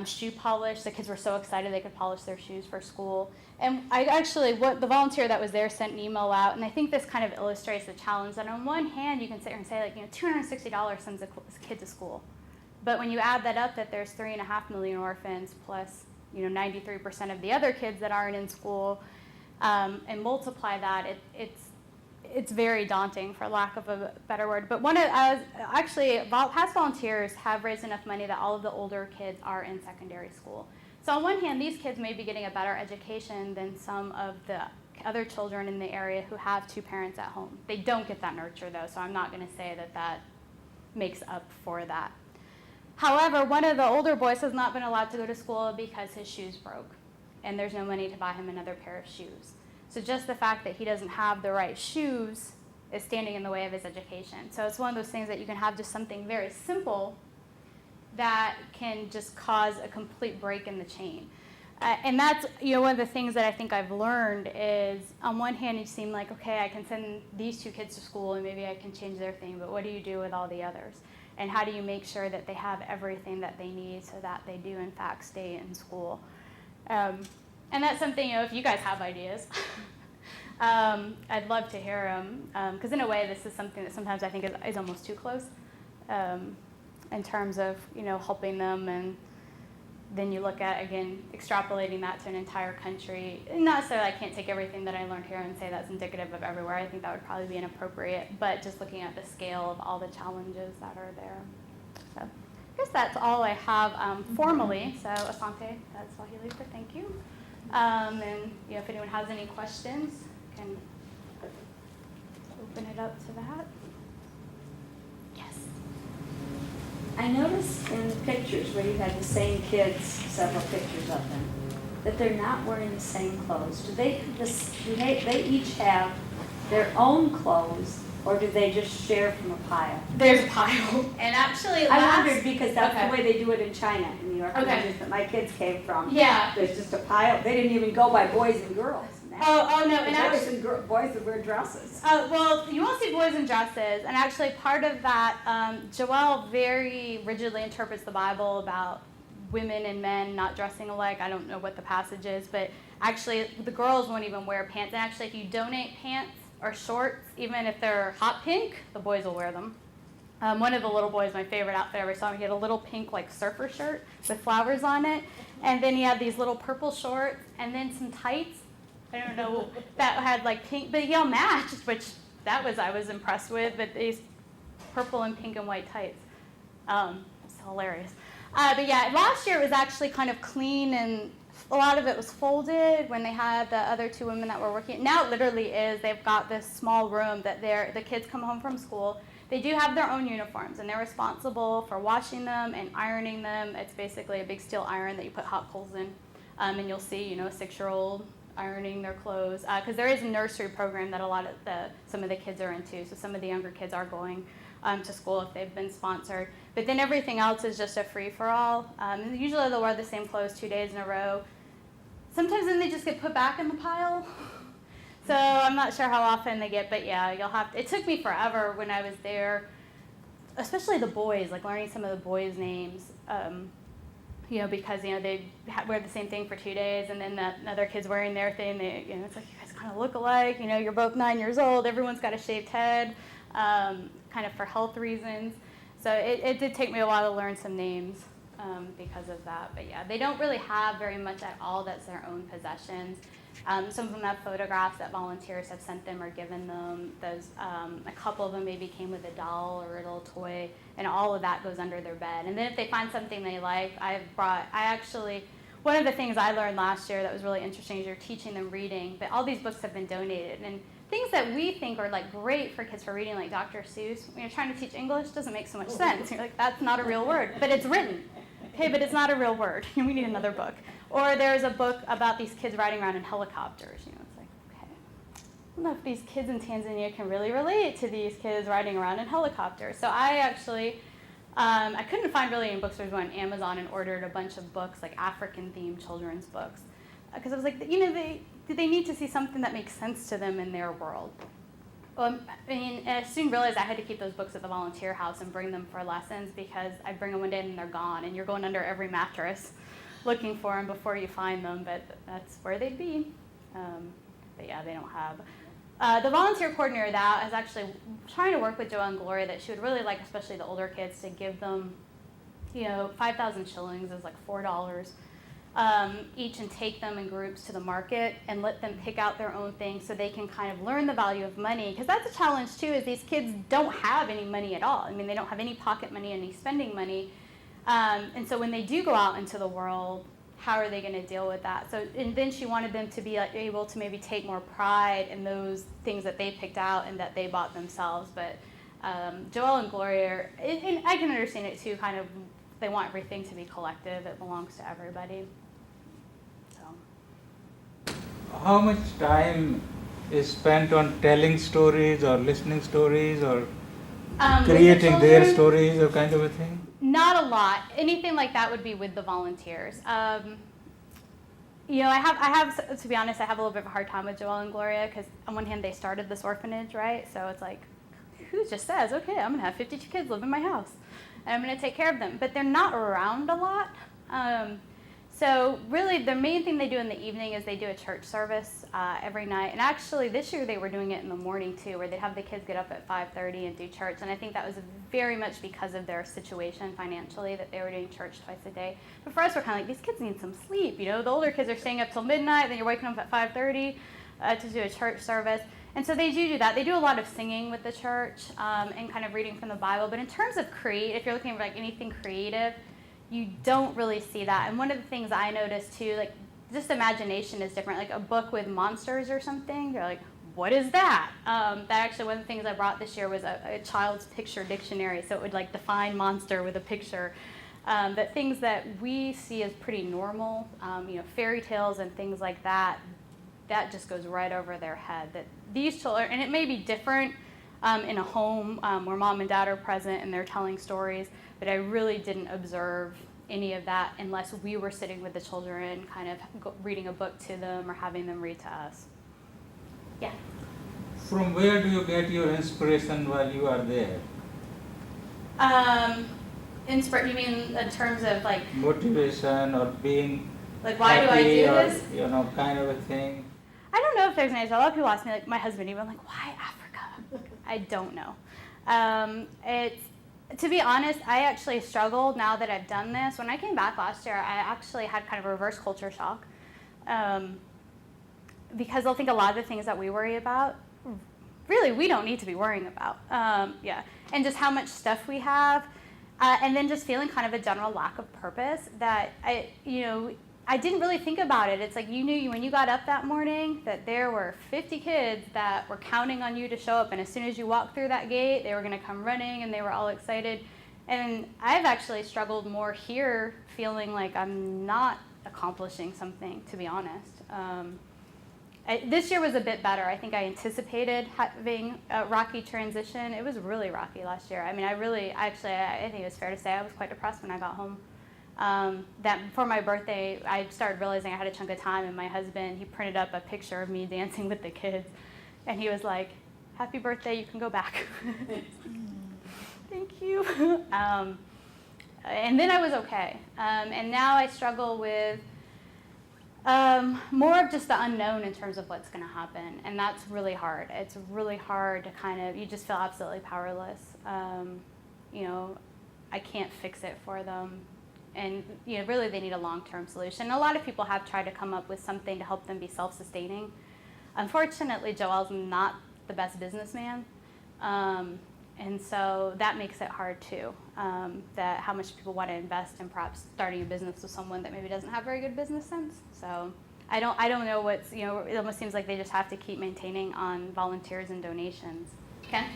shoe polish. The kids were so excited they could polish their shoes for school. And the volunteer that was there sent an email out, and I think this kind of illustrates the challenge, that on one hand you can sit here and say, $260 sends a kid to school. But when you add that up, that there's 3.5 million orphans plus 93% of the other kids that aren't in school, and multiply that, it's very daunting, for lack of a better word. But past volunteers have raised enough money that all of the older kids are in secondary school. So on one hand, these kids may be getting a better education than some of the other children in the area who have 2 parents at home. They don't get that nurture, though, so I'm not going to say that makes up for that. However, one of the older boys has not been allowed to go to school because his shoes broke, and there's no money to buy him another pair of shoes. So just the fact that he doesn't have the right shoes is standing in the way of his education. So it's one of those things that you can have just something very simple that can just cause a complete break in the chain. And that's, one of the things that I think I've learned is, on one hand, it seemed like, okay, I can send these 2 kids to school and maybe I can change their thing, but what do you do with all the others? And how do you make sure that they have everything that they need so that they do, in fact, stay in school? And that's something, if you guys have ideas, I'd love to hear them. Because in a way, this is something that sometimes I think is almost too close in terms of, helping them. And then you look at, again, extrapolating that to an entire country. Not necessarily I can't take everything that I learned here and say that's indicative of everywhere. I think that would probably be inappropriate. But just looking at the scale of all the challenges that are there. So I guess that's all I have formally. So Asante, that's Swahili for thank you. And if anyone has any questions, can open it up to that. Yes. I noticed in the pictures where you had the same kids, several pictures of them, that they're not wearing the same clothes. Do they each have their own clothes, or do they just share from a pile? There's a pile. And actually, I wondered because that's the way they do it in China, in the orphanages that my kids came from. Yeah. There's just a pile. They didn't even go by boys and girls. Oh no, and boys would wear dresses. Well, you won't see boys in dresses, and actually part of that, Joelle very rigidly interprets the Bible about women and men not dressing alike. I don't know what the passage is, but actually the girls won't even wear pants. And actually, if you donate pants or shorts, even if they're hot pink, the boys will wear them. One of the little boys, my favorite outfit I ever saw, he had a little pink surfer shirt with flowers on it, and then he had these little purple shorts, and then some tights. I don't know, that had pink, but he all matched, which I was impressed with, but these purple and pink and white tights. It's hilarious. But yeah, last year it was actually kind of clean, and a lot of it was folded when they had the other 2 women that were working. Now it literally is, they've got this small room that the kids come home from school. They do have their own uniforms, and they're responsible for washing them and ironing them. It's basically a big steel iron that you put hot coals in, and you'll see, a 6-year-old ironing their clothes, because there is a nursery program that some of the kids are into, so some of the younger kids are going to school if they've been sponsored. But then everything else is just a free-for-all. Usually they'll wear the same clothes 2 days in a row. Sometimes then they just get put back in the pile. So I'm not sure how often they get, but yeah, it took me forever when I was there, especially the boys, learning some of the boys' names. Because they wear the same thing for 2 days, and then the other kid's wearing their thing. It's like, you guys kind of look alike. You're both 9 years old. Everyone's got a shaved head, kind of for health reasons. So it did take me a while to learn some names because of that. But yeah, they don't really have very much at all that's their own possessions. Some of them have photographs that volunteers have sent them or given them. A couple of them maybe came with a doll or a little toy, and all of that goes under their bed. And then if they find something they like, one of the things I learned last year that was really interesting is you're teaching them reading, but all these books have been donated. And things that we think are great for kids for reading, like Dr. Seuss, when you're trying to teach English, doesn't make so much sense. You're like, that's not a real word, but it's written. Okay, but it's not a real word. We need another book. Or there's a book about these kids riding around in helicopters. It's like, okay, I don't know if these kids in Tanzania can really relate to these kids riding around in helicopters. So I actually, I couldn't find really any bookstores. I went on Amazon and ordered a bunch of books, African-themed children's books. Because I was like, they need to see something that makes sense to them in their world. I soon realized I had to keep those books at the volunteer house and bring them for lessons, because I bring them one day and they're gone, and you're going under every mattress looking for them before you find them, but that's where they'd be. But yeah, they don't have. The volunteer coordinator of that is actually trying to work with Joelle and Gloria that she would really like, especially the older kids, to give them, 5,000 shillings is $4. Each, and take them in groups to the market and let them pick out their own things so they can kind of learn the value of money. Because that's a challenge too, is these kids don't have any money at all. They don't have any pocket money, any spending money. And so when they do go out into the world, how are they going to deal with that? So, and then she wanted them to be able to maybe take more pride in those things that they picked out and that they bought themselves. But Joelle and Gloria, and I can understand it too, kind of, they want everything to be collective. It belongs to everybody. So. How much time is spent on telling stories or listening stories or With the creating their children, stories or kind of a thing? not a lot. Anything like that would be with the volunteers. I have, to be honest, I have a little bit of a hard time with Joel and Gloria because on one hand they started this orphanage, right? So it's like, who just says, okay, I'm gonna have 52 kids live in my house and I'm gonna take care of them? But they're not around a lot. So really the main thing they do in the evening is they do a church service every night. And actually this year they were doing it in the morning too, where they'd have the kids get up at 5:30 and do church. And I think that was very much because of their situation financially that they were doing church twice a day. But for us, we're kind of like, these kids need some sleep. The older kids are staying up till midnight, then you're waking up at 5:30 to do a church service. And so they do that. They do a lot of singing with the church and kind of reading from the Bible. But in terms of if you're looking for like anything creative, you don't really see that. And one of the things I noticed too, like just imagination is different. Like a book with monsters or something, you're like, what is that? That actually one of the things I brought this year was a child's picture dictionary. So it would like define monster with a picture. But things that we see as pretty normal, fairy tales and things like that, that just goes right over their head. That these children, and it may be different in a home where mom and dad are present and they're telling stories, but I really didn't observe any of that unless we were sitting with the children, kind of reading a book to them or having them read to us. Yeah. From where do you get your inspiration while you are there? You mean in terms of like Motivation or being why do I happy do or, this? kind of a thing? I don't know if there's an answer. A lot of people ask me, like my husband even, like, why Africa? I don't know. To be honest, I actually struggled now that I've done this. When I came back last year, I actually had kind of a reverse culture shock because I think a lot of the things that we worry about, really, we don't need to be worrying about. And just how much stuff we have, and then just feeling kind of a general lack of purpose that I didn't really think about it. It's like you knew when you got up that morning that there were 50 kids that were counting on you to show up, and as soon as you walked through that gate, they were going to come running and they were all excited. And I've actually struggled more here, feeling like I'm not accomplishing something, to be honest. This year was a bit better. I think I anticipated having a rocky transition. It was really rocky last year. I mean, I think it was fair to say I was quite depressed when I got home. That for my birthday, I started realizing I had a chunk of time, and my husband, he printed up a picture of me dancing with the kids, and he was like, happy birthday, you can go back. Thank you. And then I was okay. And now I struggle with more of just the unknown in terms of what's going to happen, and that's really hard. It's really hard to you just feel absolutely powerless. I can't fix it for them. And really they need a long-term solution. A lot of people have tried to come up with something to help them be self-sustaining. Unfortunately, Joel's not the best businessman, and so that makes it hard too. That how much people want to invest in perhaps starting a business with someone that maybe doesn't have very good business sense. So I don't know what's it almost seems like they just have to keep maintaining on volunteers and donations. Ken?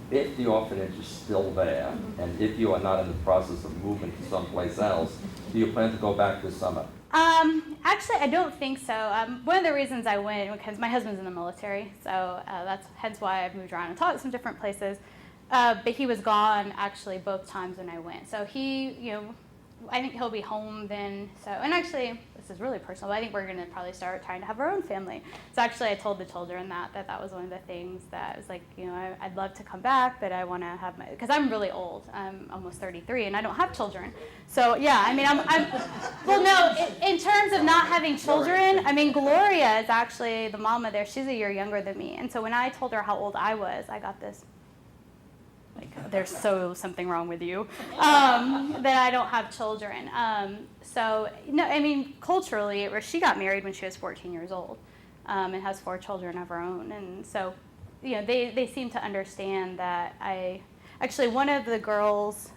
If the orphanage is still there, and if you are not in the process of moving to someplace else, do you plan to go back this summer? Actually, I don't think so. One of the reasons I went, because my husband's in the military, so that's hence why I've moved around and taught at some different places. But he was gone actually both times when I went. So I think he'll be home then. So, and actually, this is really personal, but I think we're going to probably start trying to have our own family. So actually, I told the children that was one of the things that I was like, I'd love to come back, but I want to have because I'm really old. I'm almost 33, and I don't have children. So yeah, I mean, well, no, in terms of not having children, I mean, Gloria is actually the mama there. She's a year younger than me. And so when I told her how old I was, I got this, like, there's something wrong with you, that I don't have children. So, no, I mean, culturally, she got married when she was 14 years old, and has 4 children of her own. And so, they seem to understand that actually, one of the girls,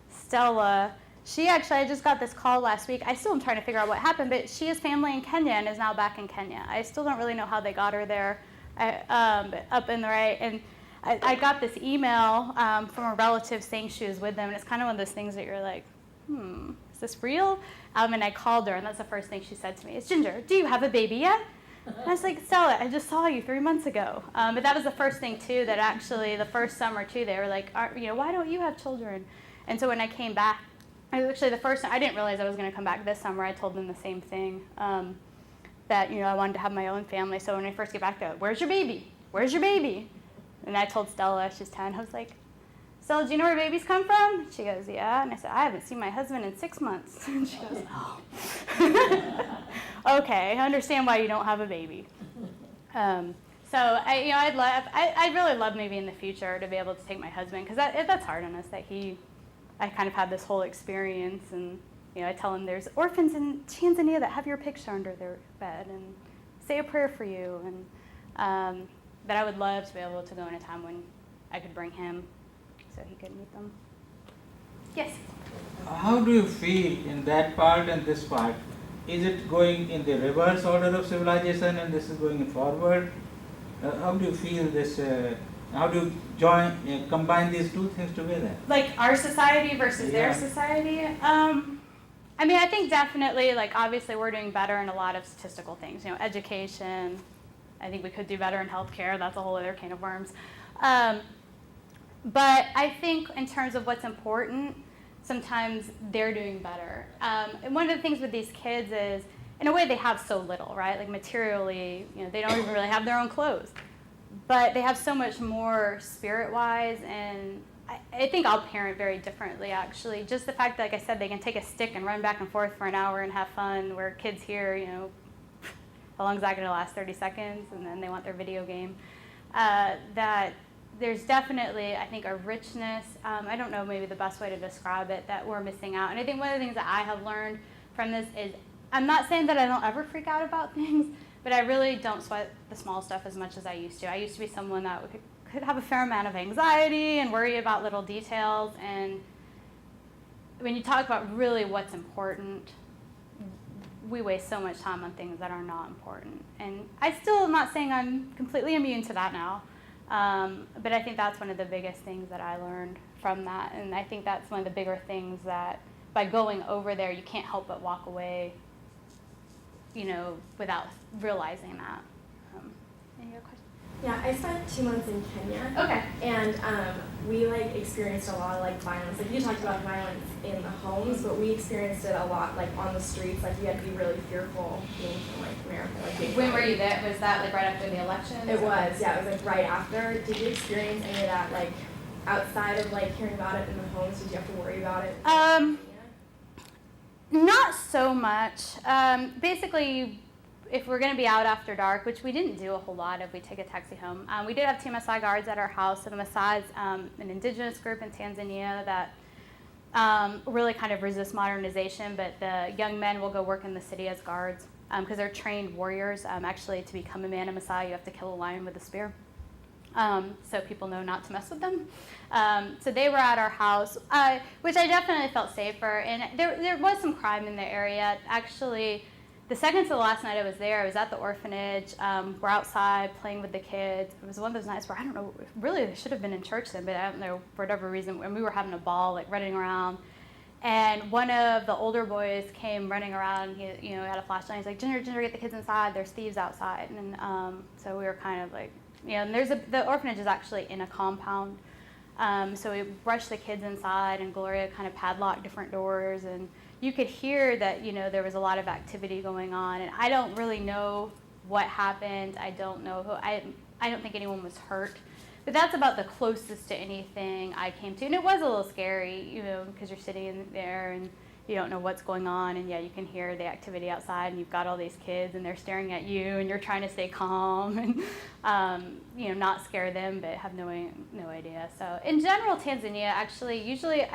Stella, I just got this call last week. I still am trying to figure out what happened, but she has family in Kenya and is now back in Kenya. I still don't really know how they got her there, up in the right. And I got this email from a relative saying she was with them, and it's kind of one of those things that you're like, is this real? And I called her, and that's the first thing she said to me. It's Ginger, do you have a baby yet? And I was like, Stella, I just saw you 3 months ago. But that was the first thing, too, that actually the first summer, too, they were like, why don't you have children? And so when I came back, actually the first time, I didn't realize I was going to come back this summer. I told them the same thing, that, I wanted to have my own family. So when I first get back, they're like, where's your baby? Where's your baby? And I told Stella, she's 10, I was like, Stella, do you know where babies come from? She goes, yeah. And I said, I haven't seen my husband in 6 months. And she goes, oh. Okay, I understand why you don't have a baby. So I'd really love maybe in the future to be able to take my husband, because that's hard on us, that I kind of had this whole experience, and I tell him there's orphans in Tanzania that have your picture under their bed and say a prayer for you, and that I would love to be able to go in a time when I could bring him so he could meet them. Yes? How do you feel in that part and this part? Is it going in the reverse order of civilization and this is going forward? How do you feel this? How do you combine these two things together? Like our society versus their society? I think definitely, obviously we're doing better in a lot of statistical things. Education, I think we could do better in healthcare. That's a whole other can of worms. But I think in terms of what's important, sometimes they're doing better. And one of the things with these kids is, in a way, they have so little, right? Like materially, they don't even really have their own clothes. But they have so much more spirit-wise, and I think I'll parent very differently, actually. Just the fact that, like I said, they can take a stick and run back and forth for an hour and have fun, where kids here, how long is that going to last, 30 seconds? And then they want their video game. That there's definitely, I think, a richness, I don't know maybe the best way to describe it, that we're missing out. And I think one of the things that I have learned from this is, I'm not saying that I don't ever freak out about things, but I really don't sweat the small stuff as much as I used to. I used to be someone that could have a fair amount of anxiety and worry about little details. And when you talk about really what's important, we waste so much time on things that are not important. And I still am not saying I'm completely immune to that now. But I think that's one of the biggest things that I learned from that. And I think that's one of the bigger things that by going over there, you can't help but walk away, without realizing that. Any other questions? Yeah, I spent 2 months in Kenya. Okay. And we experienced a lot of violence. You talked about violence in the homes, but we experienced it a lot on the streets. You had to be really fearful being from America. When were you there? Was that right after the election? It was, yeah. It was right after. Did you experience any of that outside of hearing about it in the homes? Did you have to worry about it? Not so much. Basically, if we're going to be out after dark, which we didn't do a whole lot of, we take a taxi home. We did have two Maasai guards at our house. So the Maasai is an indigenous group in Tanzania that really kind of resist modernization, but the young men will go work in the city as guards because they're trained warriors. Actually, to become a man in Maasai, you have to kill a lion with a spear. So people know not to mess with them. So they were at our house, which I definitely felt safer. And there was some crime in the area. Actually, the second to the last night I was there, I was at the orphanage. We're outside playing with the kids. It was one of those nights where, I don't know, really I should have been in church then, but I don't know, for whatever reason, and we were having a ball, running around. And one of the older boys came running around. He had a flashlight. He's like, Ginger, get the kids inside. There's thieves outside. And so we were kind of and the orphanage is actually in a compound. So we rushed the kids inside, and Gloria kind of padlocked different doors, and you could hear that, there was a lot of activity going on. And I don't really know what happened. I don't know I don't think anyone was hurt. But that's about the closest to anything I came to. And it was a little scary, because you're sitting in there and you don't know what's going on. And yeah, you can hear the activity outside, and you've got all these kids, and they're staring at you, and you're trying to stay calm and, not scare them, but have no idea. So in general, Tanzania, actually, usually,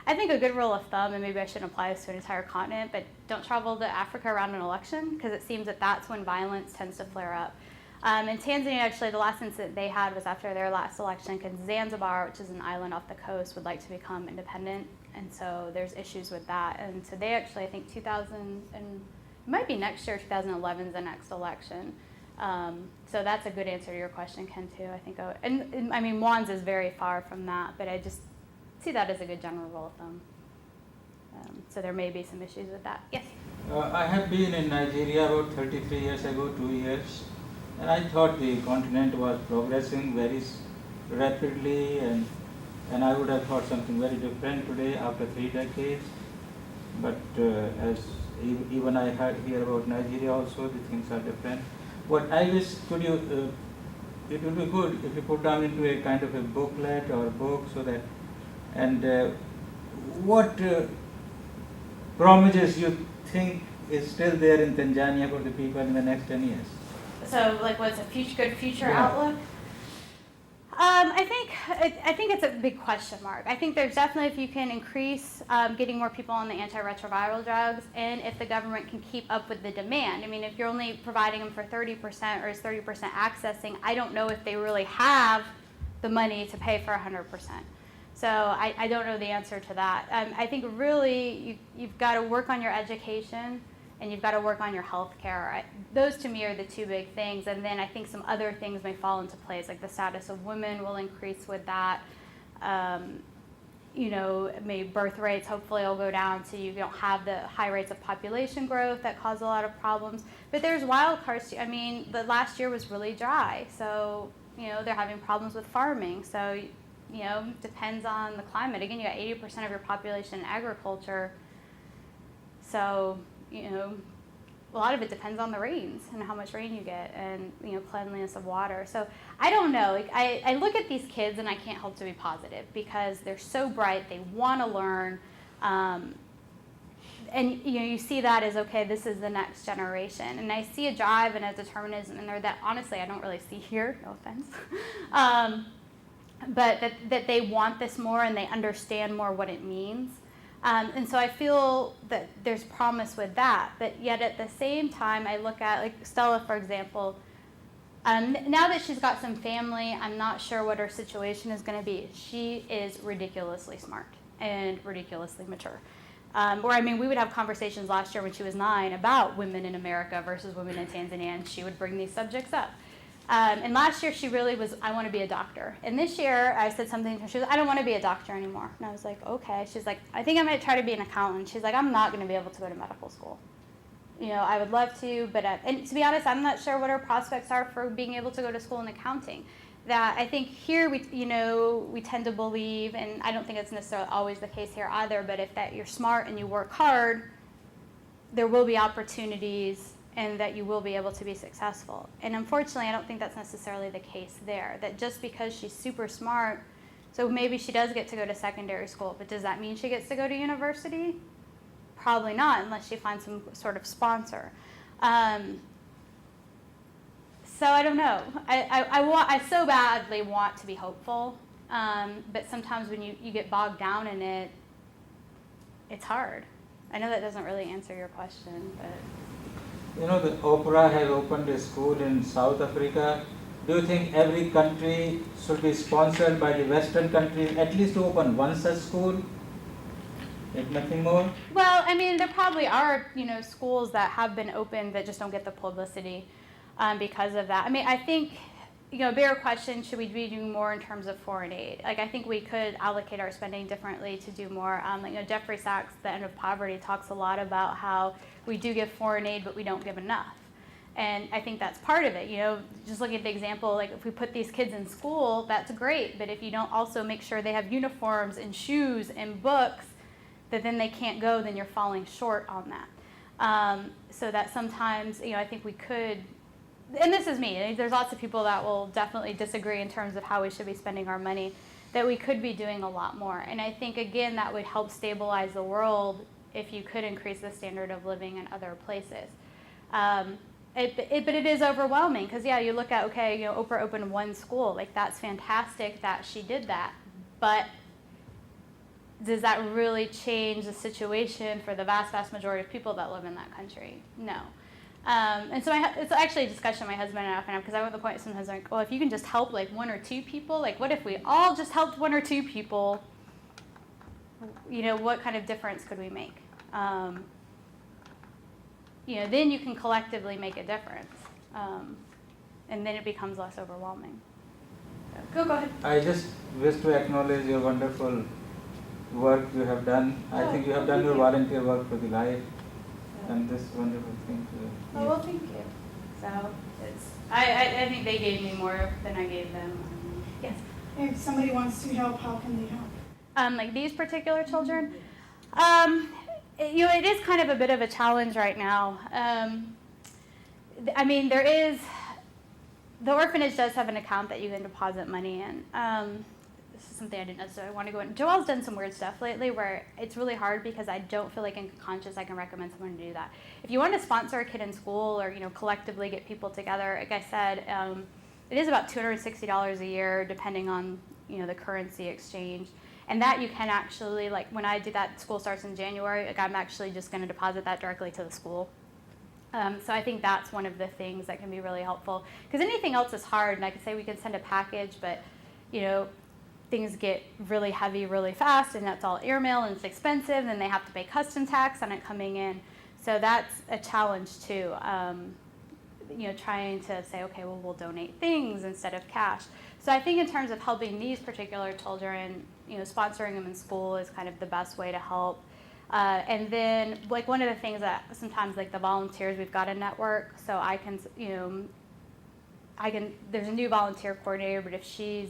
I think a good rule of thumb, and maybe I shouldn't apply this to an entire continent, but don't travel to Africa around an election, because it seems that that's when violence tends to flare up. In Tanzania, actually, the last incident they had was after their last election, because Zanzibar, which is an island off the coast, would like to become independent, and so there's issues with that. And so they actually, I think it might be next year, 2011 is the next election. So that's a good answer to your question, Ken, too. I think, and I mean, Mwanza is very far from that, but I just see that as a good general rule of thumb. So there may be some issues with that. Yes? I have been in Nigeria about 33 years ago, 2 years, and I thought the continent was progressing very rapidly, and I would have thought something very different today after 3 decades. But as even I hear about Nigeria also, the things are different. What I wish, it would be good if you put down into a kind of a booklet or book so that, and what promises you think is still there in Tanzania for the people in the next 10 years? So, like, what's a good future Yeah. outlook? I think it's a big question mark. I think there's definitely, if you can increase getting more people on the antiretroviral drugs, and if the government can keep up with the demand. I mean, if you're only providing them for 30% or is 30% accessing, I don't know if they really have the money to pay for 100%. So I don't know the answer to that. I think really you've got to work on your education, and you've got to work on your health care. Those to me are the two big things. And then I think some other things may fall into place, like the status of women will increase with that. Maybe birth rates hopefully will go down so you don't have the high rates of population growth that cause a lot of problems. But there's wild cards. I mean, the last year was really dry. So, they're having problems with farming. So, depends on the climate. Again, you got 80% of your population in agriculture. So, a lot of it depends on the rains and how much rain you get, and cleanliness of water. So I don't know. Like, I look at these kids and I can't help to be positive because they're so bright. They want to learn, and you see that as, okay, this is the next generation. And I see a drive and a determinism in there that honestly I don't really see here. No offense. But that they want this more and they understand more what it means. And so I feel that there's promise with that, but yet at the same time, I look at, like Stella, for example, now that she's got some family, I'm not sure what her situation is going to be. She is ridiculously smart and ridiculously mature. We would have conversations last year when she was 9 about women in America versus women in Tanzania, and she would bring these subjects up. And last year she really was, I want to be a doctor. And this year I said something to her, she was, I don't want to be a doctor anymore. And I was like, okay. She's like, I think I might try to be an accountant. She's like, I'm not going to be able to go to medical school. I would love to, but, and to be honest, I'm not sure what her prospects are for being able to go to school in accounting. That I think here we tend to believe, and I don't think it's necessarily always the case here either, but if that you're smart and you work hard, there will be opportunities and that you will be able to be successful. And unfortunately, I don't think that's necessarily the case there, that just because she's super smart, so maybe she does get to go to secondary school, but does that mean she gets to go to university? Probably not, unless she finds some sort of sponsor. So I don't know. I so badly want to be hopeful, but sometimes when you get bogged down in it, it's hard. I know that doesn't really answer your question, but... The Oprah has opened a school in South Africa. Do you think every country should be sponsored by the Western countries at least to open one such school, if nothing more? Well, there probably are, schools that have been opened that just don't get the publicity because of that. I think, a bigger question, should we be doing more in terms of foreign aid? Like, I think we could allocate our spending differently to do more. Jeffrey Sachs, The End of Poverty, talks a lot about how we do give foreign aid, but we don't give enough. And I think that's part of it. Just looking at the example, like if we put these kids in school, that's great. But if you don't also make sure they have uniforms and shoes and books, that then they can't go, then you're falling short on that. So that sometimes, I think we could, and this is me, there's lots of people that will definitely disagree in terms of how we should be spending our money, that we could be doing a lot more. And I think, again, that would help stabilize the world if you could increase the standard of living in other places. But it is overwhelming because, you look at, okay, Oprah opened one school. Like, that's fantastic that she did that. But does that really change the situation for the vast, vast majority of people that live in that country? No. And so it's actually a discussion my husband and I often have, because I went to the point sometimes like, well, if you can just help like 1 or 2 people, like what if we all just helped 1 or 2 people? What kind of difference could we make? Then you can collectively make a difference. And then it becomes less overwhelming. So, go ahead. I just wish to acknowledge your wonderful work you have done. I think you have done your volunteer work for the life. done this wonderful thing. Oh, well, thank you. So I think they gave me more than I gave them. Yes. If somebody wants to help, how can they help? Like these particular children, it is kind of a bit of a challenge right now. I mean, the orphanage does have an account that you can deposit money in. This is something I didn't necessarily want to go into. Joelle's done some weird stuff lately where it's really hard because I don't feel like in good conscience I can recommend someone to do that. If you want to sponsor a kid in school or, collectively get people together, like I said, it is about $260 a year depending on, the currency exchange. And that you can actually, like when I do that, school starts in January, like I'm actually just going to deposit that directly to the school. So I think that's one of the things that can be really helpful. Because anything else is hard, and I could say we can send a package, but, things get really heavy really fast, and that's all airmail, and it's expensive, and then they have to pay custom tax on it coming in. So that's a challenge too. Trying to say, okay, well, we'll donate things instead of cash. So I think in terms of helping these particular children, sponsoring them in school is kind of the best way to help. And then, like, one of the things that sometimes, like, the volunteers, we've got a network, so I can, there's a new volunteer coordinator, but if she's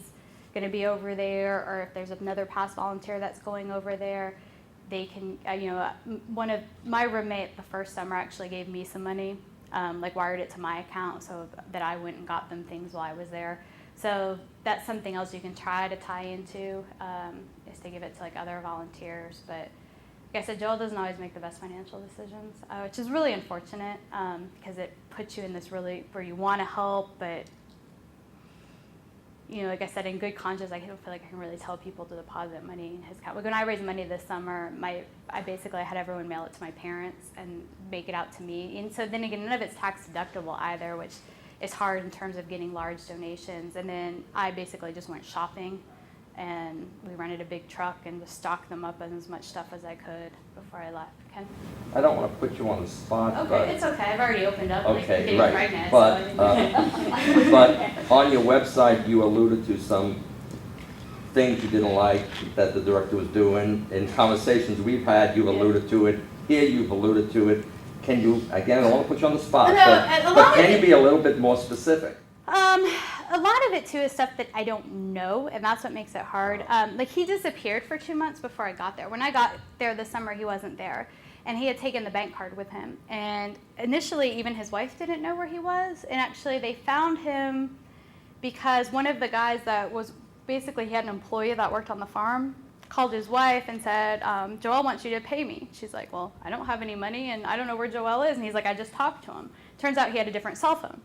going to be over there, or if there's another past volunteer that's going over there, they can, one of my roommate the first summer actually gave me some money, wired it to my account so that I went and got them things while I was there. So that's something else you can try to tie into, is to give it to, like, other volunteers. But like I said, Joel doesn't always make the best financial decisions, which is really unfortunate, because it puts you in this really where you want to help, but like I said, in good conscience, I don't feel like I can really tell people to deposit money in his account. Like when I raised money this summer, I basically had everyone mail it to my parents and make it out to me. And so then again, none of it's tax deductible either, which is hard in terms of getting large donations. And then I basically just went shopping, and we rented a big truck and just stocked them up as much stuff as I could before I left. Ken? I don't want to put you on the spot, Okay, but... it's okay. I've already opened up. Okay, getting right. pregnant, But, so I didn't- but on your website, you alluded to some things you didn't like that the director was doing. In conversations we've had, you've alluded to it. Here, you've alluded to it. Can you, again, I don't want to put you on the spot, No, but can you be a little bit more specific? A lot of it too is stuff that I don't know, and that's what makes it hard. Like he disappeared for 2 months before I got there. When I got there this summer, he wasn't there, and he had taken the bank card with him. And initially, even his wife didn't know where he was, and actually they found him because one of the guys that was basically, he had an employee that worked on the farm, called his wife and said, Joel wants you to pay me. She's like, well, I don't have any money, and I don't know where Joel is. And he's like, I just talked to him. Turns out he had a different cell phone.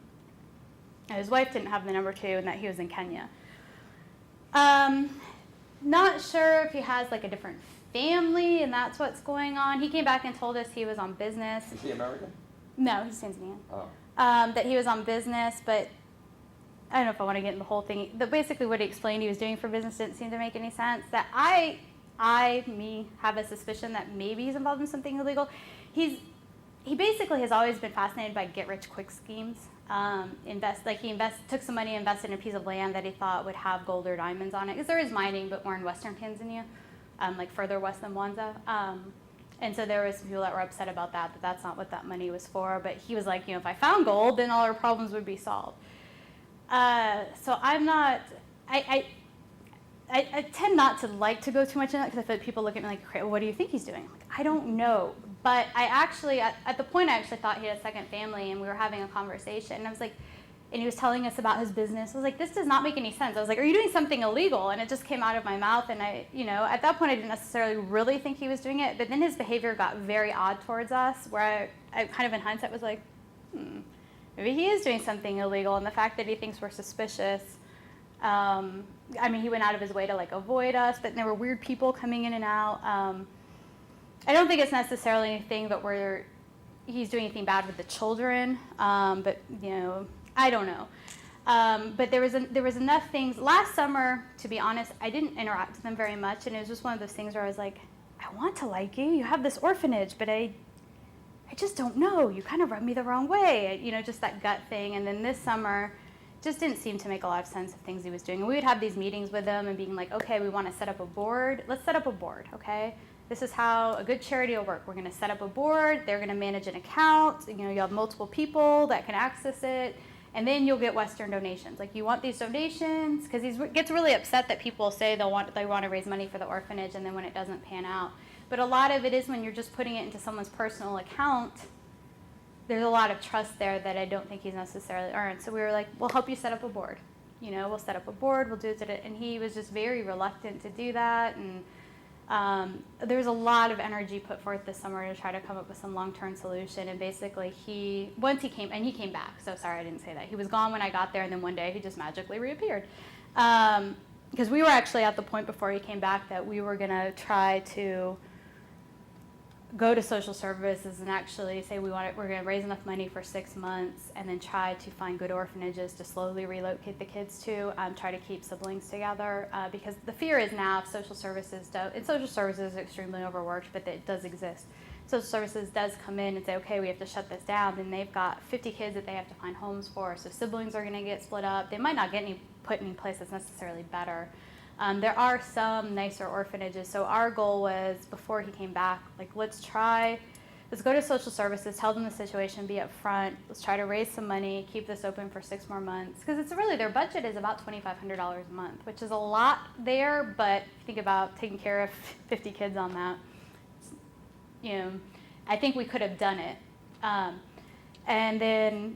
And his wife didn't have the number too, and that he was in Kenya. Not sure if he has like a different family, and that's what's going on. He came back and told us he was on business. Is he American? No, he's Tanzanian. Oh. That he was on business, but I don't know if I want to get into the whole thing. But basically what he explained he was doing for business didn't seem to make any sense. That I have a suspicion that maybe he's involved in something illegal. He basically has always been fascinated by get-rich-quick schemes. Took some money, invested in a piece of land that he thought would have gold or diamonds on it. Because there is mining, but more in western Tanzania, like further west than Mwanza. And so there was some people that were upset about that that's not what that money was for. But he was like, if I found gold, then all our problems would be solved. So I'm not, I tend not to like to go too much in that because I feel like people look at me like, what do you think he's doing? I'm like, I don't know. But I actually, at the point I actually thought he had a second family, and we were having a conversation, and I was like, and he was telling us about his business. I was like, this does not make any sense. I was like, are you doing something illegal? And it just came out of my mouth, and I, at that point I didn't necessarily really think he was doing it, but then his behavior got very odd towards us, where I kind of in hindsight was like, maybe he is doing something illegal, and the fact that he thinks we're suspicious. He went out of his way to like avoid us, but there were weird people coming in and out. I don't think it's necessarily anything that he's doing anything bad with the children, but I don't know. But there was enough things last summer. To be honest, I didn't interact with them very much, and it was just one of those things where I was like, I want to like you. You have this orphanage, but I just don't know. You kind of rub me the wrong way. Just that gut thing. And then this summer, just didn't seem to make a lot of sense of things he was doing. And we would have these meetings with him and being like, okay, we want to set up a board. Let's set up a board, okay? This is how a good charity will work. We're going to set up a board. They're going to manage an account. You know, you have multiple people that can access it. And then you'll get Western donations. Like, you want these donations, because he gets really upset that people say they want to raise money for the orphanage, and then when it doesn't pan out. But a lot of it is when you're just putting it into someone's personal account, there's a lot of trust there that I don't think he's necessarily earned. So we were like, we'll help you set up a board. You know, we'll set up a board, we'll do it. And he was just very reluctant to do that. And there was a lot of energy put forth this summer to try to come up with some long-term solution. And basically he came back. So sorry, I didn't say that. He was gone when I got there, and then one day he just magically reappeared. Because we were actually at the point before he came back that we were going to try to go to social services and actually say we're going to raise enough money for 6 months and then try to find good orphanages to slowly relocate the kids to, try to keep siblings together, because the fear is now if social services and social services is extremely overworked, but it does exist. Social services does come in and say, okay, we have to shut this down, then they've got 50 kids that they have to find homes for, so siblings are going to get split up. They might not get put in any place that's necessarily better. There are some nicer orphanages, so our goal was, before he came back, like, let's go to social services, tell them the situation, be up front, let's try to raise some money, keep this open for 6 more months, because it's really, their budget is about $2,500 a month, which is a lot there, but if you think about taking care of 50 kids on that, you know, I think we could have done it. And then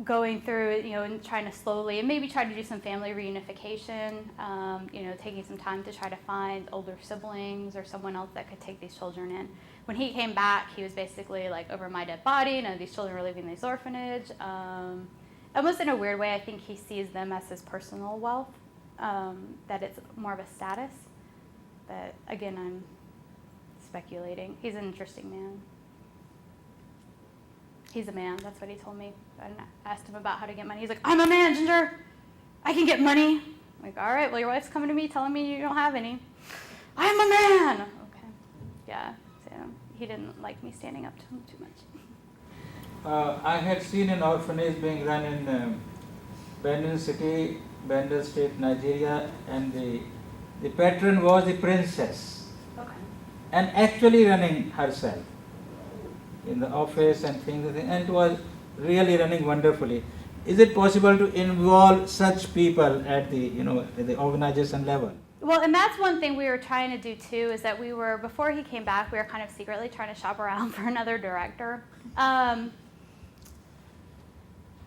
going through it, you know, and trying to slowly, and maybe try to do some family reunification, you know, taking some time to try to find older siblings or someone else that could take these children in. When he came back, he was basically like, over my dead body, none of these children are leaving this orphanage. Almost in a weird way, I think he sees them as his personal wealth, that it's more of a status. But again, I'm speculating. He's an interesting man. He's a man, that's what he told me. I asked him about how to get money. He's like, I'm a man, Ginger. I can get money. I'm like, all right, well, your wife's coming to me telling me you don't have any. I'm a man. Okay. Yeah, so he didn't like me standing up to him too much. I had seen an orphanage being run in Benin City, Benin State, Nigeria, and the patron was the princess. Okay. And actually running herself in the office and things, and it was really running wonderfully. Is it possible to involve such people at the organization level? Well, and that's one thing we were trying to do too, is that before he came back, we were kind of secretly trying to shop around for another director. And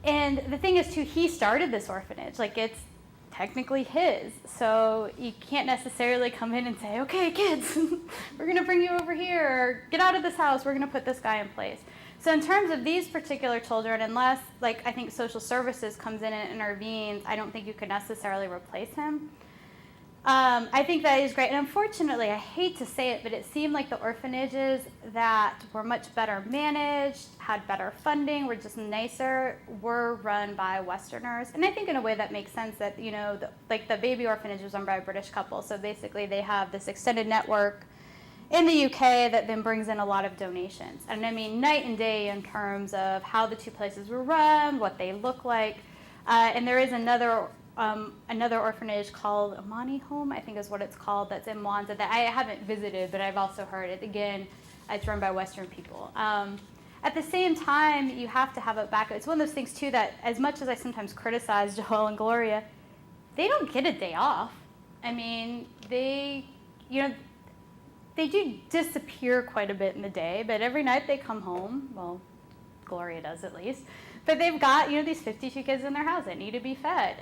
the thing is too, he started this orphanage, like, it's technically his, so you can't necessarily come in and say, okay, kids, we're going to bring you over here, or get out of this house, we're going to put this guy in place. So in terms of these particular children, unless, like, I think social services comes in and intervenes, I don't think you could necessarily replace him. I think that is great, and unfortunately, I hate to say it, but it seemed like the orphanages that were much better managed, had better funding, were just nicer, were run by Westerners. And I think in a way that makes sense that, you know, the baby orphanage was run by a British couple, so basically they have this extended network in the UK that then brings in a lot of donations. And I mean, night and day in terms of how the two places were run, what they look like. And there is another orphanage called Amani Home, I think is what it's called, that's in Mwanza, that I haven't visited, but I've also heard it. Again, it's run by Western people. At the same time, you have to have a backup. It's one of those things, too, that as much as I sometimes criticize Joel and Gloria, they don't get a day off. I mean, they do disappear quite a bit in the day, but every night they come home. Well, Gloria does at least. But they've got, these 52 kids in their house that need to be fed.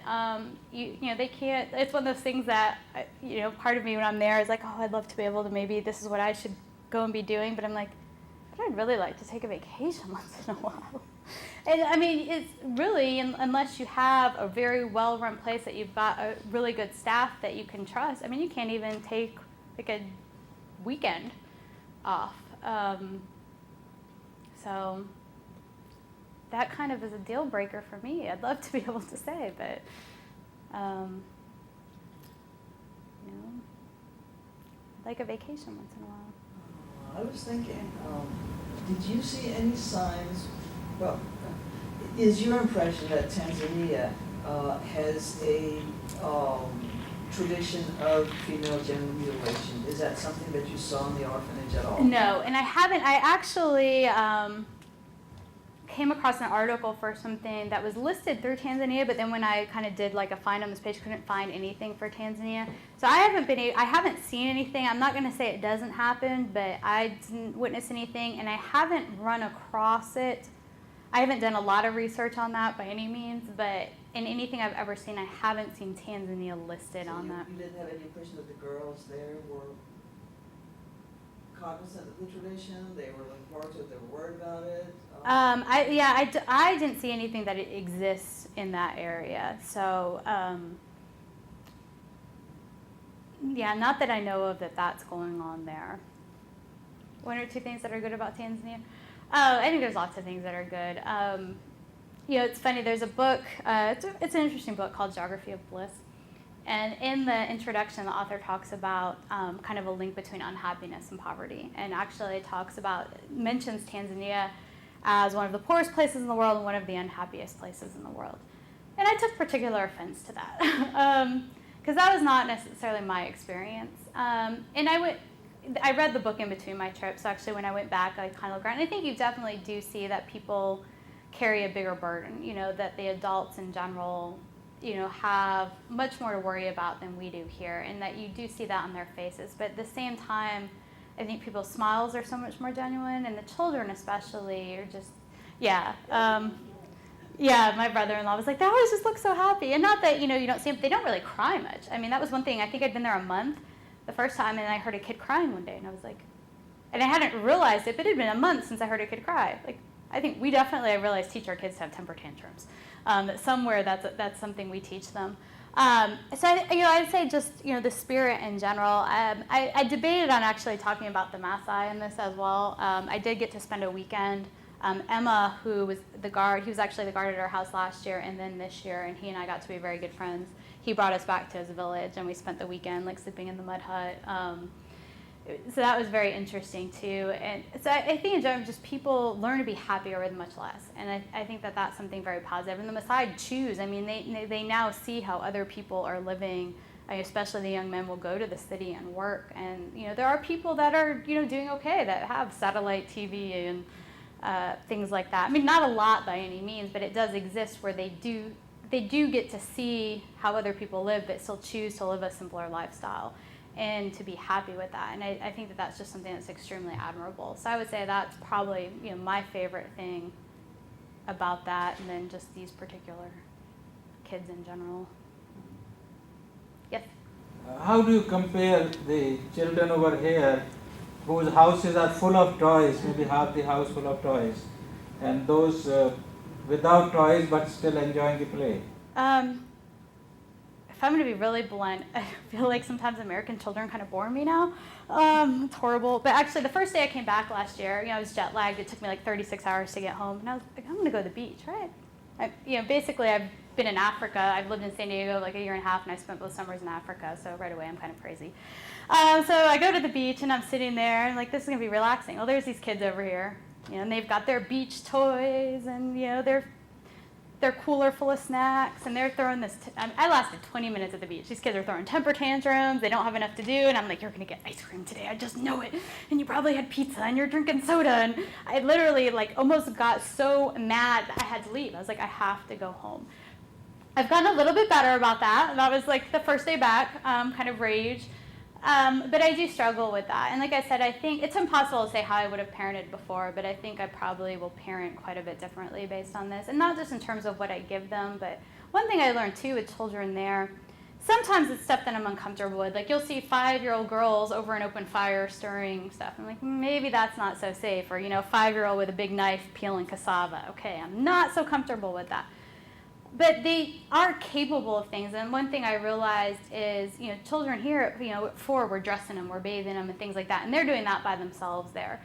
They can't, it's one of those things that, part of me when I'm there is like, oh, I'd love to be able to, maybe this is what I should go and be doing. But I'm like, but I'd really like to take a vacation once in a while. And I mean, it's really, unless you have a very well-run place that you've got a really good staff that you can trust, I mean, you can't even take like a weekend off. So that kind of is a deal breaker for me. I'd love to be able to say, but I'd like a vacation once in a while. I was thinking, did you see any signs, well, is your impression that Tanzania has a tradition of female genital mutilation? Is that something that you saw in the orphanage at all? No, and I haven't. I actually came across an article for something that was listed through Tanzania, but then when I kind of did like a find on this page, couldn't find anything for Tanzania. So I haven't seen anything. I'm not going to say it doesn't happen, but I didn't witness anything, and I haven't run across it. I haven't done a lot of research on that by any means, but in anything I've ever seen, I haven't seen Tanzania listed on that. You didn't have any impression that the girls there were cognizant of the tradition? They were like part of it, they were worried about it? I didn't see anything that it exists in that area. So, not that I know of that's going on there. One or two things that are good about Tanzania? I think there's lots of things that are good. It's funny, there's a book, it's an interesting book called Geography of Bliss. And in the introduction, the author talks about kind of a link between unhappiness and poverty. And actually mentions Tanzania as one of the poorest places in the world and one of the unhappiest places in the world. And I took particular offense to that, because that was not necessarily my experience. And I read the book in between my trips, so actually when I went back, I kind of looked around. And I think you definitely do see that people carry a bigger burden, that the adults in general, have much more to worry about than we do here, and that you do see that on their faces. But at the same time, I think people's smiles are so much more genuine, and the children especially are just, my brother-in-law was like, they always just look so happy. And not that, you don't see them, they don't really cry much. I mean, that was one thing, I think I'd been there a month the first time, and I heard a kid crying one day, and I was like, and I hadn't realized it, but it had been a month since I heard a kid cry. Like, I think I realized teach our kids to have temper tantrums. Somewhere that's something we teach them. So I'd say just the spirit in general. I debated on actually talking about the Maasai in this as well. I did get to spend a weekend. Emma, who was the guard, he was actually the guard at our house last year and then this year, and he and I got to be very good friends. He brought us back to his village, and we spent the weekend sleeping in the mud hut. So that was very interesting too. And so I think in general, just people learn to be happier with much less. And I think that's something very positive. And the Maasai choose. I mean, they now see how other people are living. Especially the young men will go to the city and work. And, there are people that are, doing okay, that have satellite TV and things like that. I mean, not a lot by any means, but it does exist where they do get to see how other people live, but still choose to live a simpler lifestyle and to be happy with that. And I think that's just something that's extremely admirable. So I would say that's probably my favorite thing about that, and then just these particular kids in general. Yes? How do you compare the children over here whose houses are full of toys, maybe half the house full of toys, and those without toys but still enjoying the play? If I'm going to be really blunt, I feel like sometimes American children kind of bore me now. It's horrible. But actually, the first day I came back last year, I was jet lagged. It took me 36 hours to get home. And I was like, I'm going to go to the beach, right? Basically, I've been in Africa. I've lived in San Diego a year and a half, and I spent both summers in Africa. So right away, I'm kind of crazy. So I go to the beach, and I'm sitting there, and this is going to be relaxing. Well, there's these kids over here, and they've got their beach toys, and, their cooler full of snacks, and they're throwing this. I lasted 20 minutes at the beach. These kids are throwing temper tantrums. They don't have enough to do, and I'm like, you're going to get ice cream today. I just know it. And you probably had pizza, and you're drinking soda. And I literally almost got so mad that I had to leave. I was like, I have to go home. I've gotten a little bit better about that. That was the first day back, kind of rage. But I do struggle with that. And like I said, I think it's impossible to say how I would have parented before, but I think I probably will parent quite a bit differently based on this. And not just in terms of what I give them, but one thing I learned too with children there, sometimes it's stuff that I'm uncomfortable with. You'll see 5-year-old girls over an open fire stirring stuff. I'm like, maybe that's not so safe. Or, 5-year-old with a big knife peeling cassava. Okay, I'm not so comfortable with that. But they are capable of things, and one thing I realized is, children here, at 4, we're dressing them, we're bathing them, and things like that, and they're doing that by themselves there.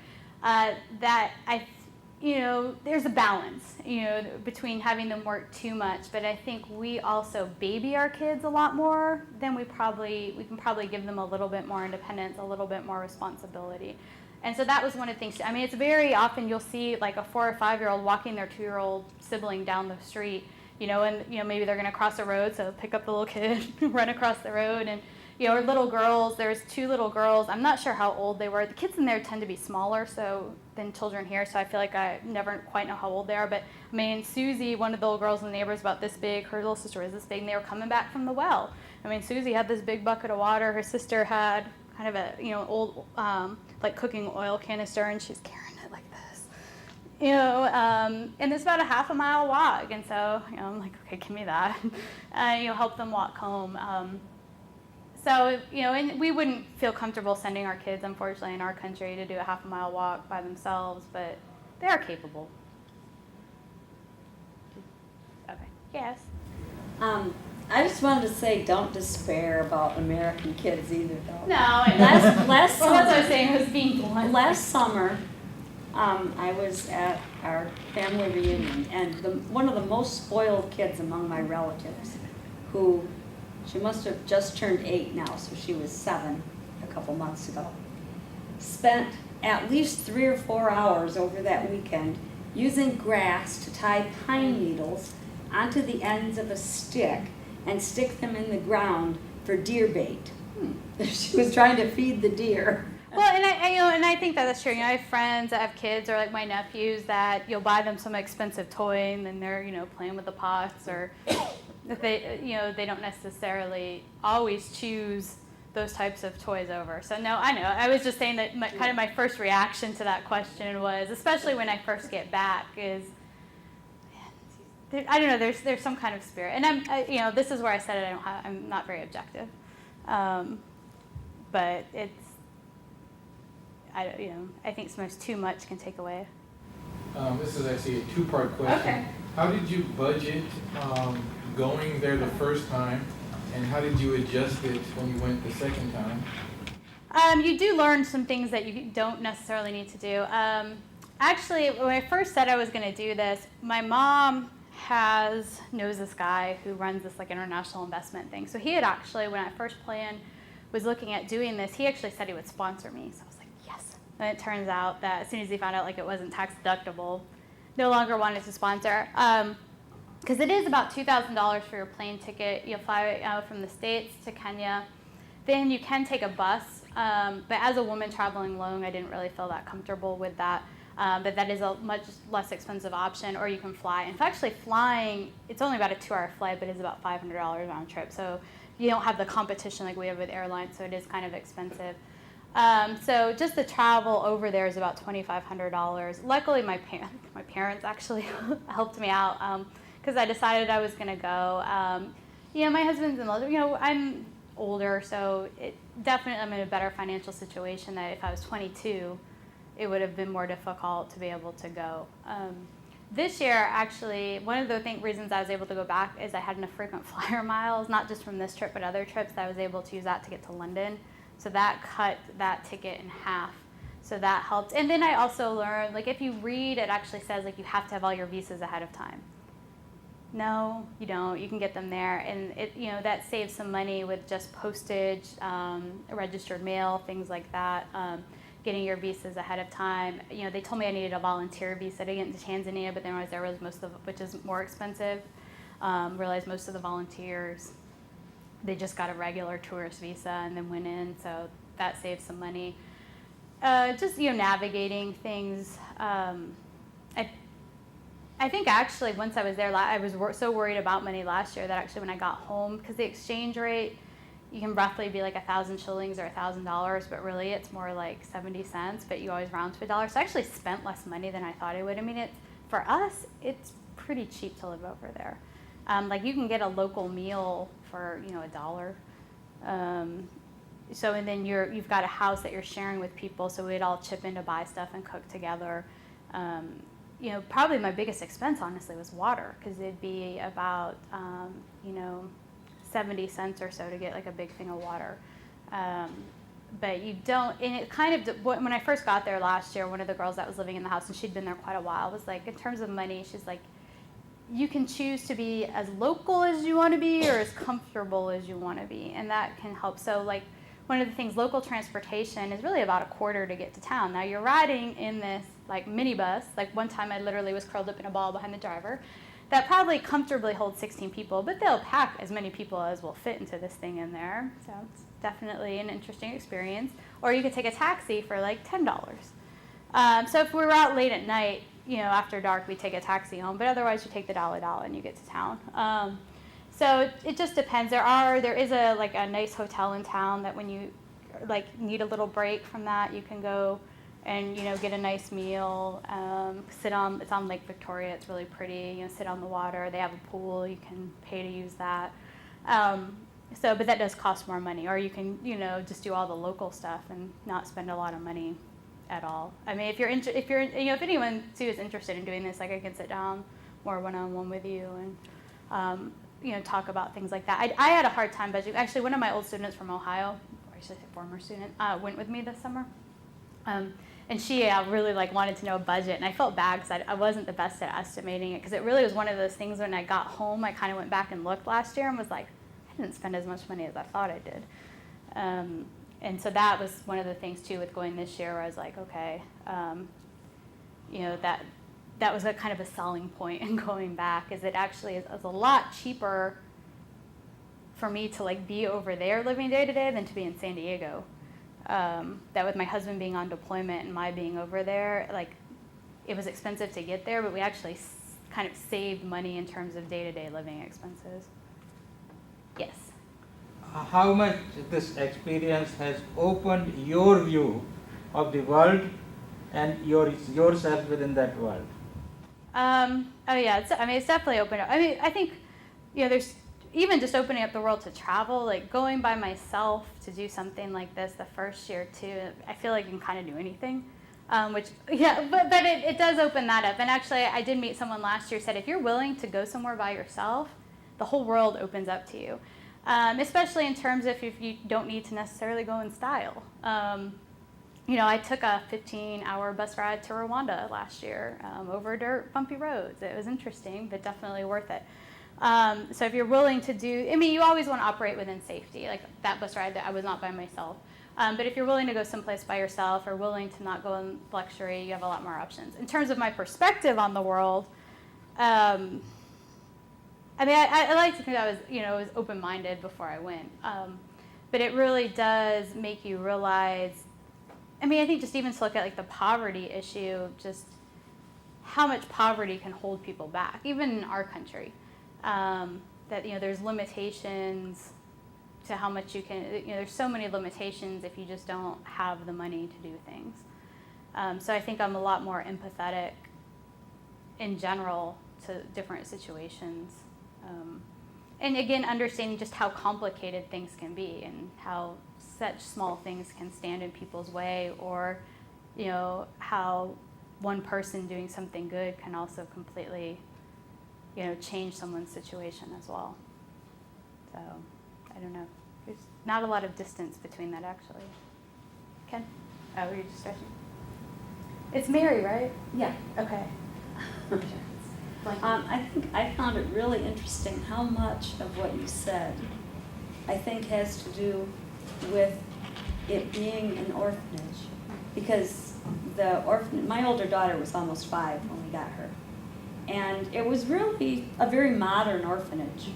There's a balance, between having them work too much, but I think we also baby our kids a lot more than we can probably give them a little bit more independence, a little bit more responsibility. And so that was one of the things. It's very often you'll see a 4 or 5-year-old walking their 2-year-old sibling down the street, and maybe they're going to cross a road, so pick up the little kid, run across the road, and or little girls. There's 2 little girls. I'm not sure how old they were. The kids in there tend to be smaller than children here, so I feel like I never quite know how old they are. But I mean, Susie, one of the little girls in the neighbor, is about this big. Her little sister was this big, and they were coming back from the well. I mean, Susie had this big bucket of water. Her sister had kind of a old like cooking oil canister, and she's carrying it like this. And it's about a half a mile walk, and so I'm like, okay, give me that. Help them walk home. So, and we wouldn't feel comfortable sending our kids, unfortunately, in our country to do a half a mile walk by themselves, but they are capable. Okay. Yes. I just wanted to say, don't despair about American kids either, though. No. Last Well, summer, that's what I was saying. I was being blunt. last summer, I was at our family reunion, and one of the most spoiled kids among my relatives, who she must have just turned 8 now, so she was 7 a couple months ago, spent at least 3 or 4 hours over that weekend using grass to tie pine needles onto the ends of a stick and stick them in the ground for deer bait. She was trying to feed the deer. Well, and I think that's true. I have friends that have kids, or like my nephews, that you'll buy them some expensive toy, and then they're playing with the pots, or if they don't necessarily always choose those types of toys over. So no, I know. I was just saying that kind of my first reaction to that question was, especially when I first get back, is I don't know. There's some kind of spirit, and this is where I said it. I'm not very objective, but it's. I think sometimes too much can take away. This is actually a 2-part question. Okay. How did you budget going there the first time, and how did you adjust it when you went the second time? You do learn some things that you don't necessarily need to do. Actually, when I first said I was going to do this, my mom knows this guy who runs this like international investment thing. So he had actually, when I first was looking at doing this, he actually said he would sponsor me. So I was like, yes. And it turns out that as soon as he found out like it wasn't tax deductible, no longer wanted to sponsor. Because it is about $2,000 for your plane ticket. You'll fly from the States to Kenya. Then you can take a bus. But as a woman traveling alone, I didn't really feel that comfortable with that. But that is a much less expensive option, or you can fly. And actually flying, it's only about a 2-hour flight, but it's about $500 round trip. So you don't have the competition like we have with airlines, so it is kind of expensive. So just the travel over there is about $2,500. Luckily, my parents actually helped me out because I decided I was going to go. My husband's in love. I'm older, so definitely I'm in a better financial situation than if I was 22. It would have been more difficult to be able to go. This year, actually, one of the reasons I was able to go back is I had enough frequent flyer miles, not just from this trip, but other trips, that I was able to use that to get to London. So that cut that ticket in half. So that helped. And then I also learned, like if you read, it actually says like you have to have all your visas ahead of time. No, you don't. You can get them there. And that saves some money with just postage, registered mail, things like that. Getting your visas ahead of time. They told me I needed a volunteer visa to get into Tanzania, but then when I was there, which is more expensive, realized most of the volunteers, they just got a regular tourist visa and then went in, so that saved some money. Just navigating things. I think actually once I was there, I was so worried about money last year that actually when I got home, because the exchange rate, you can roughly be like 1,000 shillings or $1,000, but really it's more like 70 cents, but you always round to $1. So I actually spent less money than I thought I would. I mean, for us, it's pretty cheap to live over there. Like you can get a local meal for, $1. So, and then you've got a house that you're sharing with people, so we'd all chip in to buy stuff and cook together. Probably my biggest expense, honestly, was water, because it'd be about, 70 cents or so to get like a big thing of water. But you don't, and it kind of, when I first got there last year, one of the girls that was living in the house, and she'd been there quite a while, was like, in terms of money, she's like, you can choose to be as local as you want to be or as comfortable as you want to be, and that can help. So like one of the things, local transportation is really about $0.25 to get to town. Now you're riding in this like minibus. Like one time I literally was curled up in a ball behind the driver. that probably comfortably holds 16 people, but they'll pack as many people as will fit into this thing in there. So it's definitely an interesting experience. Or you could take a taxi for like $10. So if we were out late at night, after dark, we take a taxi home, but otherwise you take the dollar and you get to town. So it just depends. There is a nice hotel in town that when you need a little break from that, you can go and get a nice meal, it's on Lake Victoria, it's really pretty, sit on the water, they have a pool, you can pay to use that. But that does cost more money, or you can, just do all the local stuff and not spend a lot of money at all. I mean, if anyone too is interested in doing this, I can sit down more one-on-one with you and talk about things like that. I had a hard time budgeting. Actually, one of my old students from Ohio, or I should say former student, went with me this summer. And she really wanted to know a budget, and I felt bad because I wasn't the best at estimating it, because it really was one of those things when I got home, I kind of went back and looked last year and was like, I didn't spend as much money as I thought I did. And so that was one of the things too with going this year, where I was like, okay, that was a kind of a selling point in going back, is it actually is a lot cheaper for me to be over there living day to day than to be in San Diego. That with my husband being on deployment and my being over there, it was expensive to get there, but we actually kind of saved money in terms of day-to-day living expenses. Yes. How much this experience has opened your view of the world and yourself within that world? It's definitely opened up. I think, there's even just opening up the world to travel, going by myself to do something like this the first year too, I feel like you can kind of do anything, but it does open that up. And actually, I did meet someone last year who said, if you're willing to go somewhere by yourself, the whole world opens up to you, especially in terms of if you don't need to necessarily go in style. I took a 15-hour bus ride to Rwanda last year over dirt, bumpy roads. It was interesting, but definitely worth it. So if you're willing to do, you always want to operate within safety. Like that bus ride, I was not by myself. But if you're willing to go someplace by yourself or willing to not go in luxury, you have a lot more options. In terms of my perspective on the world, I like to think I was open-minded before I went. But it really does make you realize, I think just even to look at the poverty issue, just how much poverty can hold people back, even in our country. That there's limitations to how much you can, there's so many limitations if you just don't have the money to do things. So I think I'm a lot more empathetic in general to different situations. And again, understanding just how complicated things can be and how such small things can stand in people's way, or how one person doing something good can also completely change someone's situation as well. So, I don't know. There's not a lot of distance between that, actually. Ken? Oh, were you just stretching? It's Mary, right? Yeah. Okay. I think I found it really interesting how much of what you said, I think, has to do with it being an orphanage. Because my older daughter was almost 5 when we got her. And it was really a very modern orphanage.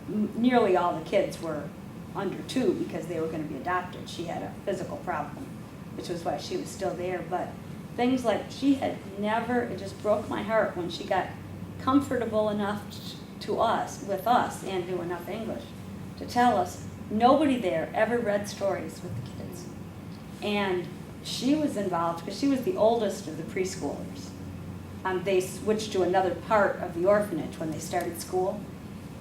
Nearly all the kids were under 2 because they were going to be adopted. She had a physical problem, which was why she was still there. But things like she had never, it just broke my heart when she got comfortable enough with us, and knew enough English to tell us nobody there ever read stories with the kids. And she was involved because she was the oldest of the preschoolers. They switched to another part of the orphanage when they started school.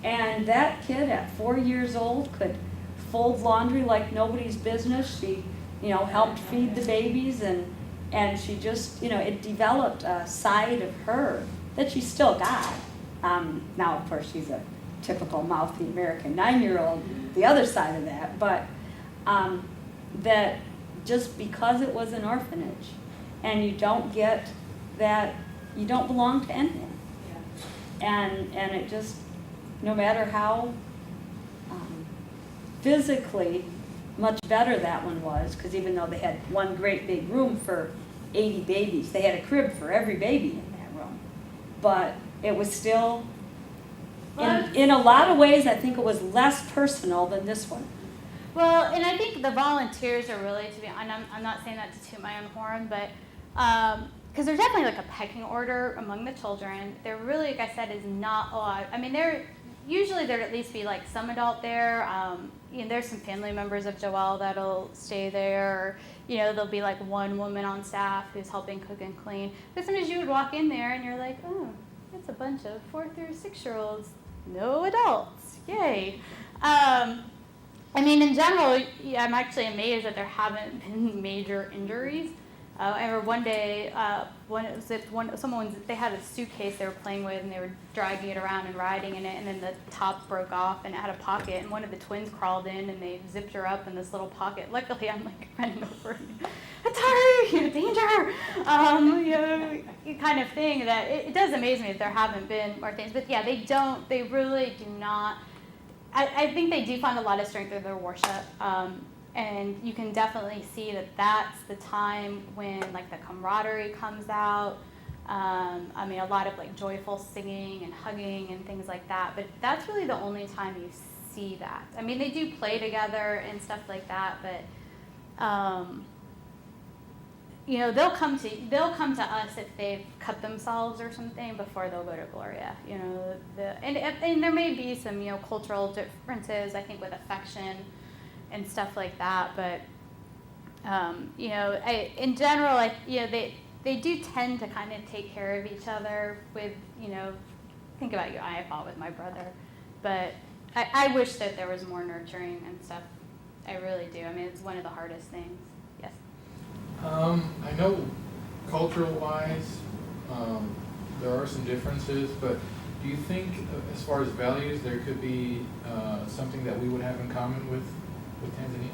And that kid at 4 years old could fold laundry like nobody's business. She, helped feed the babies, and she just, it developed a side of her that she still got. Now, of course, she's a typical mouthy American 9-year-old, the other side of that, but that just because it was an orphanage and you don't get that, you don't belong to anyone. And it just, no matter how physically much better that one was, because even though they had one great big room for 80 babies, they had a crib for every baby in that room. but it was still, in a lot of ways, I think it was less personal than this one. Well, and I think the volunteers are really, to be honest, I'm not saying that to toot my own horn, but because there's definitely like a pecking order among the children. There really, like I said, is not a lot. I mean, usually there'd at least be like some adult there. There's some family members of Joelle that'll stay there. Or, there'll be like one woman on staff who's helping cook and clean. But sometimes you would walk in there and you're like, oh, it's a bunch of 4 through 6-year-olds, no adults, yay. I mean, in general, I'm actually amazed that there haven't been major injuries. I remember one day, they had a suitcase they were playing with, and they were dragging it around and riding in it, and then the top broke off, and it had a pocket, and one of the twins crawled in, and they zipped her up in this little pocket. Luckily, I'm like running over, Atari, danger, kind of thing. That it does amaze me that there haven't been more things, but yeah, they really do not. I think they do find a lot of strength through their worship. And you can definitely see that that's the time when like the camaraderie comes out. I mean, a lot of like joyful singing and hugging and things like that. But that's really the only time you see that. I mean, they do play together and stuff like that. But they'll come to us if they've cut themselves or something before they'll go to Gloria. And there may be some cultural differences, I think, with affection and stuff like that, but in general, they do tend to kind of take care of each other with, think about you, I fought with my brother, but I wish that there was more nurturing and stuff. I really do. I mean, it's one of the hardest things. Yes. I know cultural-wise, there are some differences, but do you think, as far as values, there could be something that we would have in common with Tanzania?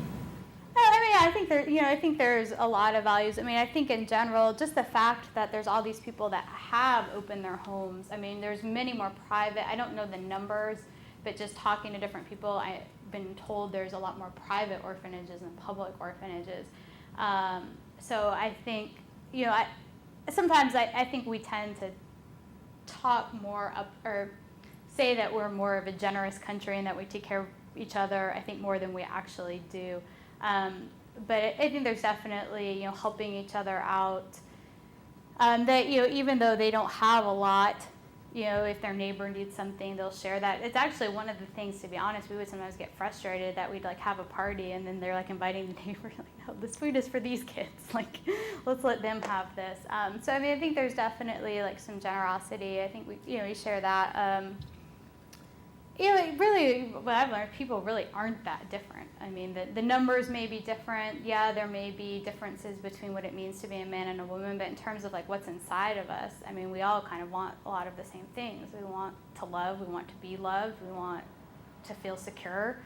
I think there's a lot of values. I mean, I think in general, just the fact that there's all these people that have opened their homes. I mean, there's many more private. I don't know the numbers, but just talking to different people, I've been told there's a lot more private orphanages than public orphanages. So I think, sometimes I think we tend to talk more up or say that we're more of a generous country and that we take care of each other, I think, more than we actually do. But I think there's definitely, helping each other out. That, even though they don't have a lot, if their neighbor needs something, they'll share that. It's actually one of the things, to be honest, we would sometimes get frustrated that we'd like have a party and then they're like inviting the neighbor, like, no, this food is for these kids. Like, let's let them have this. So, I mean, I think there's definitely like some generosity. I think we share that. Really, what I've learned, people really aren't that different. I mean, the numbers may be different. Yeah, there may be differences between what it means to be a man and a woman, but in terms of like what's inside of us, I mean, we all kind of want a lot of the same things. We want to love, we want to be loved, we want to feel secure.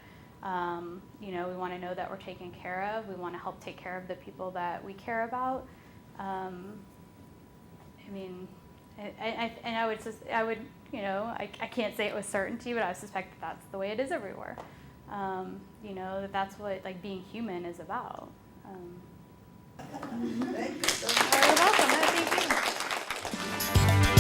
We want to know that we're taken care of. We want to help take care of the people that we care about. I can't say it with certainty, but I suspect that that's the way it is everywhere. That's what like being human is about. Thank you so much. You're welcome. No, thank you.